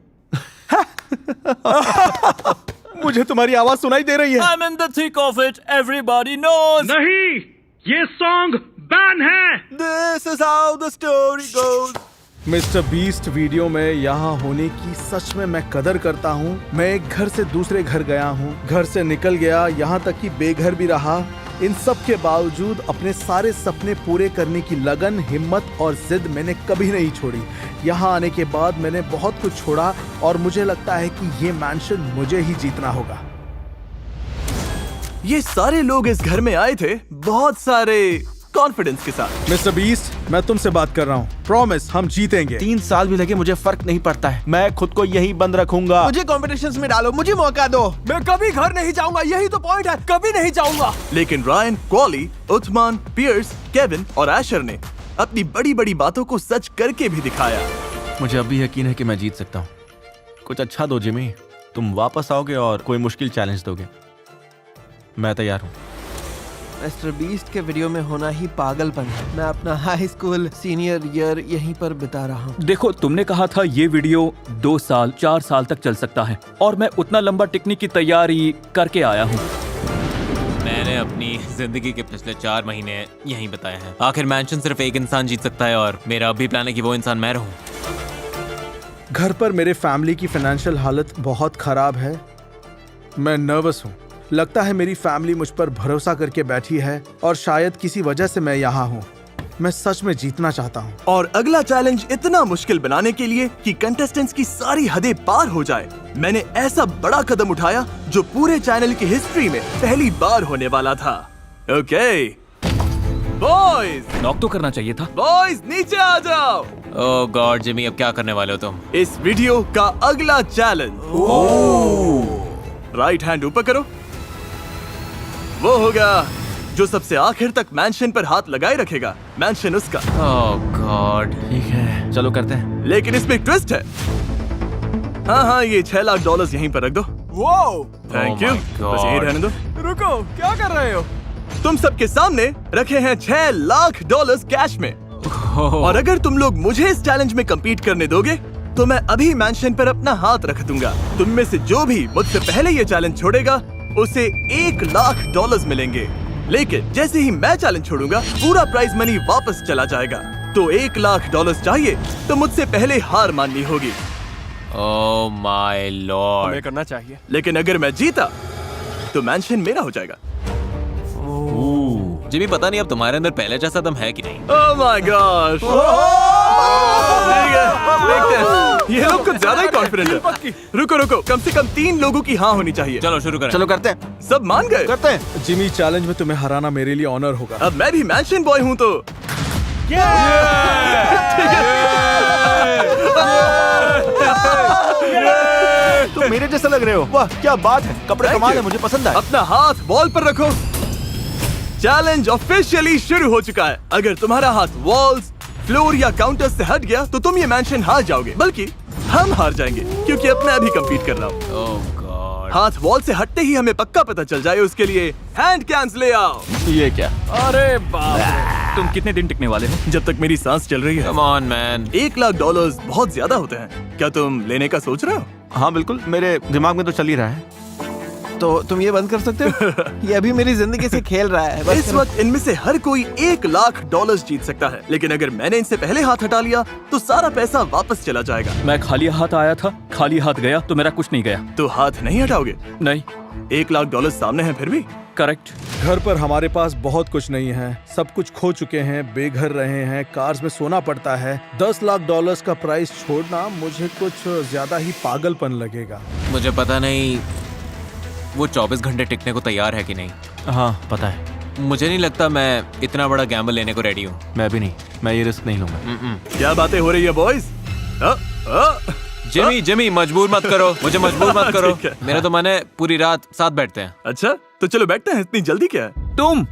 मुझे तुम्हारी आवाज सुनाई दे रही है। I'm in the thick of it. Everybody knows. नहीं, ये सॉन्ग बैन है। This is how the story goes. Mister beast video में यहाँ होने की सच में मैं कदर करता हूँ। मैं एक घर से दूसरे घर गया हूँ, घर से निकल गया, यहाँ तक कि बेघर भी रहा। इन सब के बावजूद अपने सारे सपने पूरे करने की लगन, हिम्मत और जिद मैंने कभी नहीं छोड़ी। यहाँ आने के बाद मैंने बहुत कुछ छोड़ा और मुझे लगता है कि ये मैंशन मुझे ही जीतना होगा। ये सारे लोग इस घर में आए थे बहुत सारे कॉन्फिडेंस के साथ। मिस्टर बीस्ट, मैं तुमसे बात कर रहा हूँ। प्रॉमिस, हम जीतेंगे। 3 साल भी लगे, मुझे फर्क नहीं पड़ता है। मैं खुद को यही बंद रखूंगा। मुझे कॉम्पिटिशंस में डालो, मुझे मौका दो। मैं कभी घर नहीं जाऊंगा, यही तो पॉइंट है, कभी नहीं जाऊंगा। लेकिन रायन, क्वाली, उथमान, पियर्स, केविन और एशर ने अपनी बड़ी बड़ी बातों को सच करके भी दिखाया। मुझे अभी यकीन है कि मैं जीत सकता हूँ। कुछ अच्छा दो जिमी, तुम वापस आओगे और कोई मुश्किल चैलेंज दोगे। मैं तैयार हूँ। मिस्टर बीस्ट के वीडियो में होना ही पागलपन है। मैं अपना हाई स्कूल सीनियर ईयर यहीं पर बिता रहा हूँ। देखो, तुमने कहा था ये वीडियो 2 साल 4 साल तक चल सकता है, और मैं उतना लंबा टिकने की तैयारी करके आया हूँ। मैंने अपनी जिंदगी के पिछले 4 महीने यहीं बताए हैं। आखिर मैंशन सिर्फ एक इंसान जीत सकता है और मेरा अभी प्लान है कि वो इंसान मैं रहूं। घर पर मेरे फैमिली की फाइनेंशियल हालत बहुत खराब है। मैं नर्वस हूँ। लगता है मेरी फैमिली मुझ पर भरोसा करके बैठी है और शायद किसी वजह से मैं यहाँ हूँ। मैं सच में जीतना चाहता हूँ। और अगला चैलेंज इतना मुश्किल बनाने के लिए कि कंटेस्टेंट्स की सारी हदें पार हो जाए, मैंने ऐसा बड़ा कदम उठाया जो पूरे चैनल की हिस्ट्री में पहली बार होने वाला था। ओके बॉयज, नॉक तो करना चाहिए था। बॉयज नीचे आ जाओ। ओह गॉड जिमी, अब क्या करने वाले हो तुम? इस वीडियो का अगला चैलेंज, राइट हैंड ऊपर करो। वो होगा जो सबसे आखिर तक मैंशन पर हाथ लगाए रखेगा, मैंशन उसका। ओह गॉड, ठीक है, चलो करते हैं। लेकिन इसमें एक ट्विस्ट है। हाँ, ये $6 लाख यहीं पर रख दो। वो थैंक यू, बस यही रहने दो। रुको, क्या कर रहे हो? तुम सबके सामने रखे हैं $6 लाख कैश में। और अगर तुम लोग मुझे इस चैलेंज में कम्पीट करने दोगे तो मैं अभी मैंशन पर अपना हाथ रख दूंगा। तुम में से जो भी मुझसे पहले ये चैलेंज छोड़ेगा उसे $1 लाख मिलेंगे। लेकिन जैसे ही मैं चैलेंज छोड़ूंगा पूरा प्राइज मनी वापस चला जाएगा। तो $1,00,000 चाहिए तो मुझसे पहले हार माननी होगी। Oh my Lord. हमें करना चाहिए। लेकिन अगर मैं जीता तो मैंशन मेरा हो जाएगा। जिमी पता नहीं अब तुम्हारे अंदर पहले जैसा दम है कि नहीं। Oh my gosh. ठीक है, देखते हैं। ये लोग कुछ ज्यादा ही कॉन्फिडेंट है। रुको, कम से कम 3 लोगों की हाँ होनी चाहिए। चलो शुरू करें। चलो करते हैं। सब मान गए? करते हैं। जिमी, चैलेंज में तुम्हें हराना मेरे लिए ऑनर होगा। अब मैं भी मैंशन बॉय हूँ तो तुम मेरे जैसा लग रहे हो। वाह क्या बात है, कपड़े कमाल है, मुझे पसंद आए। अपना हाथ वॉल पर रखो। चैलेंज ऑफिशियली शुरू हो चुका है। अगर तुम्हारा हाथ वॉल्स, फ्लोर या काउंटर से हट गया तो तुम ये मैंशन हार जाओगे, बल्कि हम हार जाएंगे क्योंकि अब मैं भी compete कर रहा हूँ। ओह गॉड। हाथ वॉल से हटते ही हमें पक्का पता चल जाए। उसके लिए हैंड कैंस ले आओ। ये क्या? अरे बाप रे, तुम कितने दिन टिकने वाले हो? जब तक मेरी सांस चल रही है। Come on man. $1,00,000 बहुत ज्यादा होते हैं। क्या तुम लेने का सोच रहे हो? हाँ बिल्कुल, मेरे दिमाग में तो चल ही रहा है। तो तुम ये बंद कर सकते हो? ये अभी मेरी जिंदगी से खेल रहा है। बस इस वक्त इनमें से हर कोई $1,00,000 जीत सकता है, लेकिन अगर मैंने इनसे पहले हाथ हटा लिया तो सारा पैसा वापस चला जाएगा। मैं खाली हाथ आया था, खाली हाथ गया तो मेरा कुछ नहीं गया। तो हाथ नहीं हटाओगे? नहीं। $1,00,000 सामने है फिर भी। करेक्ट। घर पर हमारे पास बहुत कुछ नहीं है, सब कुछ खो चुके हैं, बेघर रहे हैं, कार्स में सोना पड़ता है। $10,00,000 का प्राइस छोड़ना मुझे कुछ ज्यादा ही पागलपन लगेगा। मुझे पता नहीं वो 24 घंटे टिकने को तैयार है कि नहीं। हाँ पता है। मुझे नहीं लगता मैं इतना बड़ा गैम्बल लेने को रेडी हूँ। मैं भी नहीं, मैं ये रिस्क नहीं लूंगा। क्या बातें हो रही है बॉयज? जिमी मजबूर मत करो, मुझे मजबूर मत करो। ठीक है। मेरा तो मन है पूरी रात साथ बैठते हैं। अच्छा तो चलो बैठते हैं। इतनी जल्दी क्या है? तुम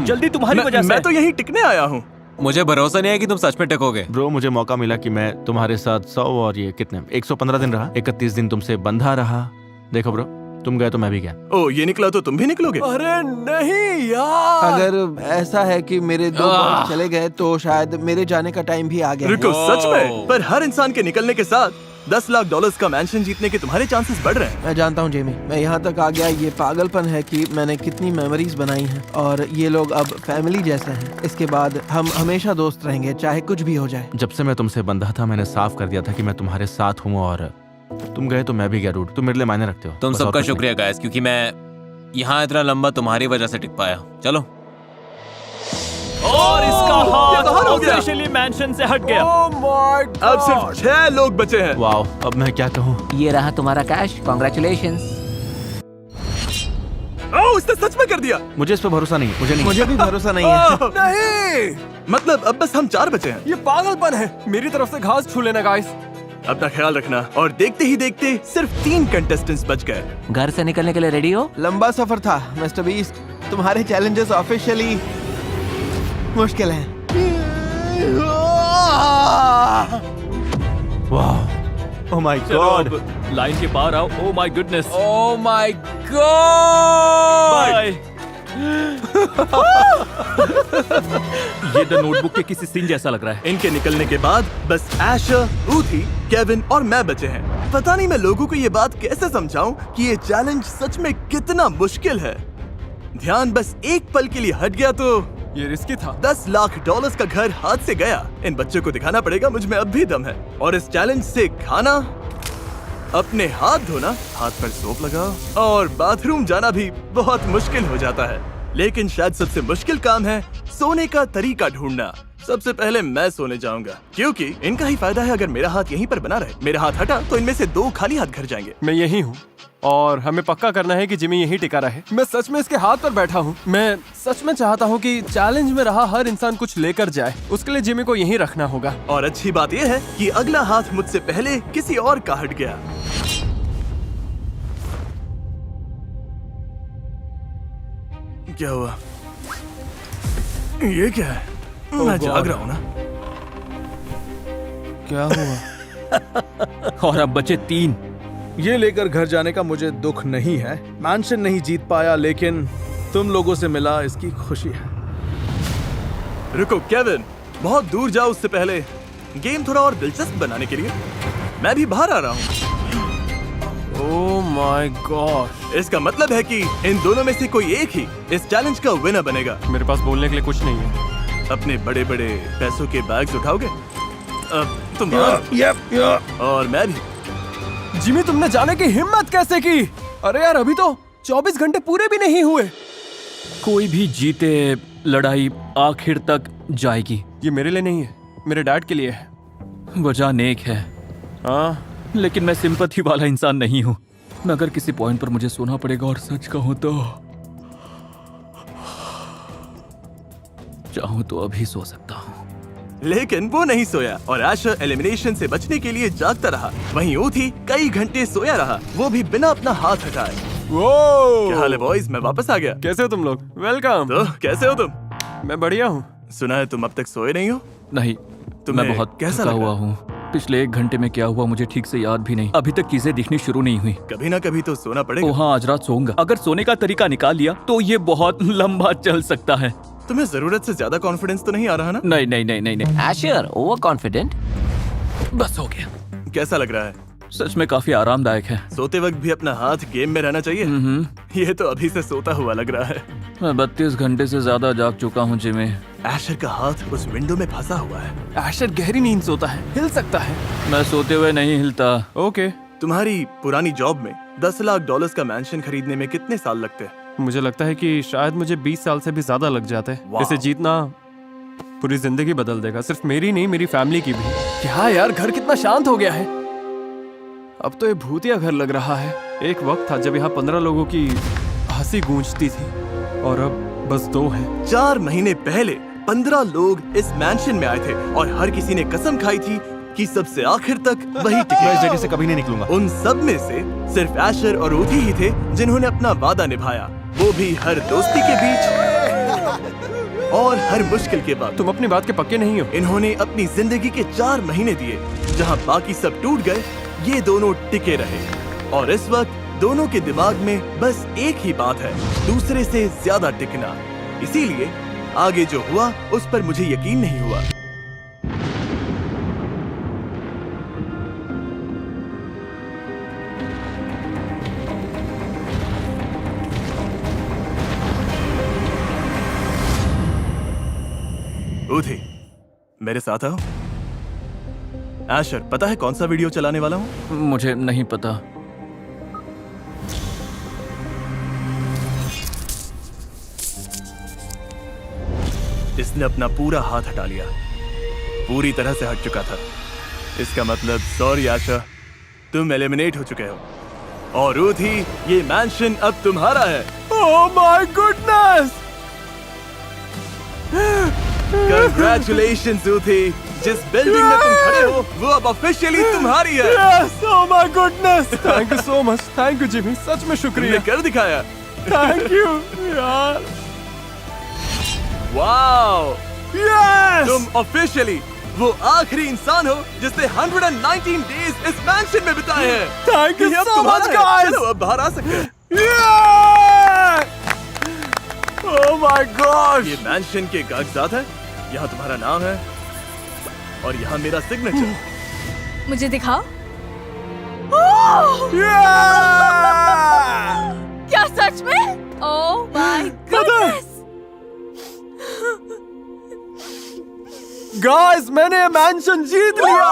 जल्दी तुम्हारी वजह से। मैं तो यहीं टिकने आया हूँ। मुझे भरोसा नहीं है कि तुम सच में टिकोगे। ब्रो मुझे मौका मिला कि मैं तुम्हारे साथ 100 और ये कितने 115 दिन रहा, 31 दिन तुमसे बंधा रहा। देखो ब्रो, तुम गए तो मैं भी गया। ओ ये निकला तो तुम भी निकलोगे? अरे नहीं यार। अगर ऐसा है कि मेरे 2 बॉस चले गए तो शायद मेरे जाने का टाइम भी आ गया है। रुको, सच में? पर हर इंसान के निकलने के साथ $10,00,000 का मैंशन जीतने के तुम्हारे चांसेस बढ़ रहे हैं। मैं जानता हूँ जेमी, मैं यहाँ तक आ गया, ये पागलपन है कि मैंने कितनी मेमोरीज बनाई हैं और ये लोग अब फैमिली जैसे हैं। इसके बाद हम हमेशा दोस्त रहेंगे, चाहे कुछ भी हो जाए। जब से मैं तुमसे बंधा था मैंने साफ कर दिया था कि मैं तुम्हारे साथ हूँ, और तुम गए तो मैं भी गया। डूड, तुम मेरे लिए मायने रखते हो। तुम बस और सबका कुछ नहीं। शुक्रिया गाइस, क्योंकि मैं यहाँ इतना लंबा तुम्हारी वजह से टिक पाया। चलो। और इसका हाथ बाहर हो गया। ऑफिशियली मैंशन से हट गया। अब सिर्फ 6 लोग बचे हैं। वाओ, अब मैं क्या कहूँ। ये रहा तुम्हारा कैश, कॉन्ग्रेचुलेशंस। ओह इसने सच में कर दिया। मुझे इस पर भरोसा नहीं, मुझे नहीं। मुझे भी भरोसा नहीं है। नहीं, मतलब अब बस हम 4 बचे हैं। ये पागलपन है। मेरी तरफ से घास छू लेना गाइस। अपना ख्याल रखना। और देखते ही देखते सिर्फ 3 कंटेस्टेंट्स बच गए। घर से निकलने के लिए रेडी हो? लंबा सफर था मिस्टर बीस्ट, तुम्हारे चैलेंजेस ऑफिशियली मुश्किल हैं। वाह, ओह माय गॉड। लाइन के पार आओ। Oh my goodness. Oh my god. Bye. ये द नोटबुक के किसी सीन जैसा लग रहा है। इनके निकलने के बाद बस एशर, रूथी, केविन और मैं बचे हैं। पता नहीं मैं लोगों को ये बात कैसे समझाऊं कि ये चैलेंज सच में कितना मुश्किल है। ध्यान बस एक पल के लिए हट गया तो ये रिस्की था। $10,00,000 का घर हाथ से गया। इन बच्चों को दिखाना पड़ेगा मुझ में अब भी दम है। और इस चैलेंज से खाना, अपने हाथ धोना, हाथ पर सोप लगाओ और बाथरूम जाना भी बहुत मुश्किल हो जाता है। लेकिन शायद सबसे मुश्किल काम है सोने का तरीका ढूंढना। सबसे पहले मैं सोने जाऊंगा क्योंकि इनका ही फायदा है अगर मेरा हाथ यहीं पर बना रहे। मेरा हाथ हटा तो इनमें से 2 खाली हाथ घर जाएंगे। मैं यही हूँ और हमें पक्का करना है कि जिमी यहीं टिका रहे। मैं सच में इसके हाथ पर बैठा हूँ। मैं सच में चाहता हूँ कि चैलेंज में रहा हर इंसान कुछ लेकर जाए। उसके लिए जिमी को यहीं रखना होगा। और अच्छी बात यह है कि अगला हाथ मुझसे पहले किसी और का हट गया। क्या हुआ? ये क्या है? मैं जाग रहा हूँ ना। क्या हुआ? और अब बचे 3। ये लेकर घर जाने का मुझे दुख नहीं है। मैंशन नहीं जीत पाया लेकिन तुम लोगों से मिला इसकी खुशी है। रुको केविन, बहुत दूर जाओ उससे पहले गेम थोड़ा और दिलचस्प बनाने के लिए मैं भी बाहर आ रहा हूँ। ओह माय गॉड। इसका मतलब है कि इन दोनों में से कोई एक ही इस चैलेंज का विनर बनेगा। मेरे पास बोलने के लिए कुछ नहीं है। अपने बड़े बड़े पैसों के बैग्स उठाओगे? अब तुम और मैं भी। जिमी, तुमने जाने की हिम्मत कैसे की? अरे यार, अभी तो 24 घंटे पूरे भी नहीं हुए। कोई भी जीते लड़ाई आखिर तक जाएगी। ये मेरे लिए नहीं है, मेरे डैड के लिए है। वजह नेक है, हाँ, लेकिन मैं सिंपैथी वाला इंसान नहीं हूँ। मैं अगर किसी पॉइंट पर मुझे सोना पड़ेगा और सच कहूँ तो चाहूँ तो अभी सो सकता हूँ। लेकिन वो नहीं सोया और एशर एलिमिनेशन से बचने के लिए जागता रहा। वहीं ऊथी कई घंटे सोया रहा, वो भी बिना अपना हाथ हटाए। क्या हाल है बॉयज? मैं वापस आ गया। कैसे हो तुम लोग? वेलकम। तो कैसे हो तुम? मैं बढ़िया हूँ। सुना है तुम अब तक सोए नहीं हो? नहीं, तुम्हें मैं बहुत कैसा थका लग रहा हुआ हूँ। पिछले 1 घंटे में क्या हुआ मुझे ठीक से याद भी नहीं। अभी तक चीजें दिखनी शुरू नहीं हुई। कभी ना कभी तो सोना पड़ेगा। ओ हाँ, आज रात सोऊंगा। अगर सोने का तरीका निकाल लिया तो ये बहुत लंबा चल सकता है। तुम्हें जरूरत से ज्यादा कॉन्फिडेंस तो नहीं आ रहा ना? नहीं नहीं नहीं नहीं नहीं। Asher over confident. बस हो गया। कैसा लग रहा है? सच में काफी आरामदायक है। सोते वक्त भी अपना हाथ गेम में रहना चाहिए। ये तो अभी से सोता हुआ लग रहा है। मैं 32 घंटे से ज्यादा जाग चुका हूँ जिमी। एशर का हाथ उस विंडो में फंसा हुआ है। एशर गहरी नींद सोता है, हिल सकता है। मैं सोते हुए नहीं हिलता। ओके। तुम्हारी पुरानी जॉब में $10 लाख का मैंशन खरीदने में कितने साल लगते हैं? मुझे लगता है कि शायद मुझे 20 साल से भी ज्यादा लग जाते हैं। इसे जीतना पूरी जिंदगी बदल देगा, सिर्फ मेरी नहीं, मेरी फैमिली की भी। क्या यार, घर कितना शांत हो गया है। अब तो ये भूतिया घर लग रहा है। एक वक्त था जब यहाँ 15 लोगों की हंसी गूंजती थी और अब बस 2 हैं। 4 महीने पहले 15 लोग इस मैंशन में आए थे और हर किसी ने कसम खाई थी कि सबसे आखिर तक वही टिके। इस जगह से कभी नहीं निकलूंगा। उन सब में से सिर्फ एशर और ऊथी ही थे जिन्होंने अपना वादा निभाया, वो भी हर दोस्ती के बीच और हर मुश्किल के बाद। तुम अपनी बात के पक्के नहीं हो। इन्होंने अपनी जिंदगी के 4 महीने दिए, जहां बाकी सब टूट गए, ये दोनों टिके रहे। और इस वक्त दोनों के दिमाग में बस एक ही बात है, दूसरे से ज्यादा टिकना। इसीलिए आगे जो हुआ उस पर मुझे यकीन नहीं हुआ। ऊथी, मेरे साथ आओ। एशर, पता है कौन सा वीडियो चलाने वाला हूँ? मुझे नहीं पता। इसने अपना पूरा हाथ हटा लिया, पूरी तरह से हट चुका था। इसका मतलब सॉरी एशर, तुम एलिमिनेट हो चुके हो। और ऊथी, ये मैंशन अब तुम्हारा है। ओह माय गुडनेस! Congratulations ऊथी, जिस बिल्डिंग में तुम खड़े हो वो अब ऑफिशियली तुम्हारी है। Yes, oh my goodness! Thank you so much, thank you Jimmy, सच में शुक्रिया। तुमने कर दिखाया। Thank you यार। वाओ! Yes! तुम ऑफिशियली वो आखिरी इंसान हो जिसने 119 डेज इस मैंशन में बिताए हैं। Thank you ये अब so तुम्हारा much है। guys! चलो अब बाहर आ सकते हैं। Yeah! Oh my gosh! ये मैंशन के कागजात है, यहाँ तुम्हारा नाम है और यहाँ मेरा सिग्नेचर। मुझे दिखाओ। क्या सच में? ओह माय गॉड! गाइस, मैंने मैंशन जीत लिया।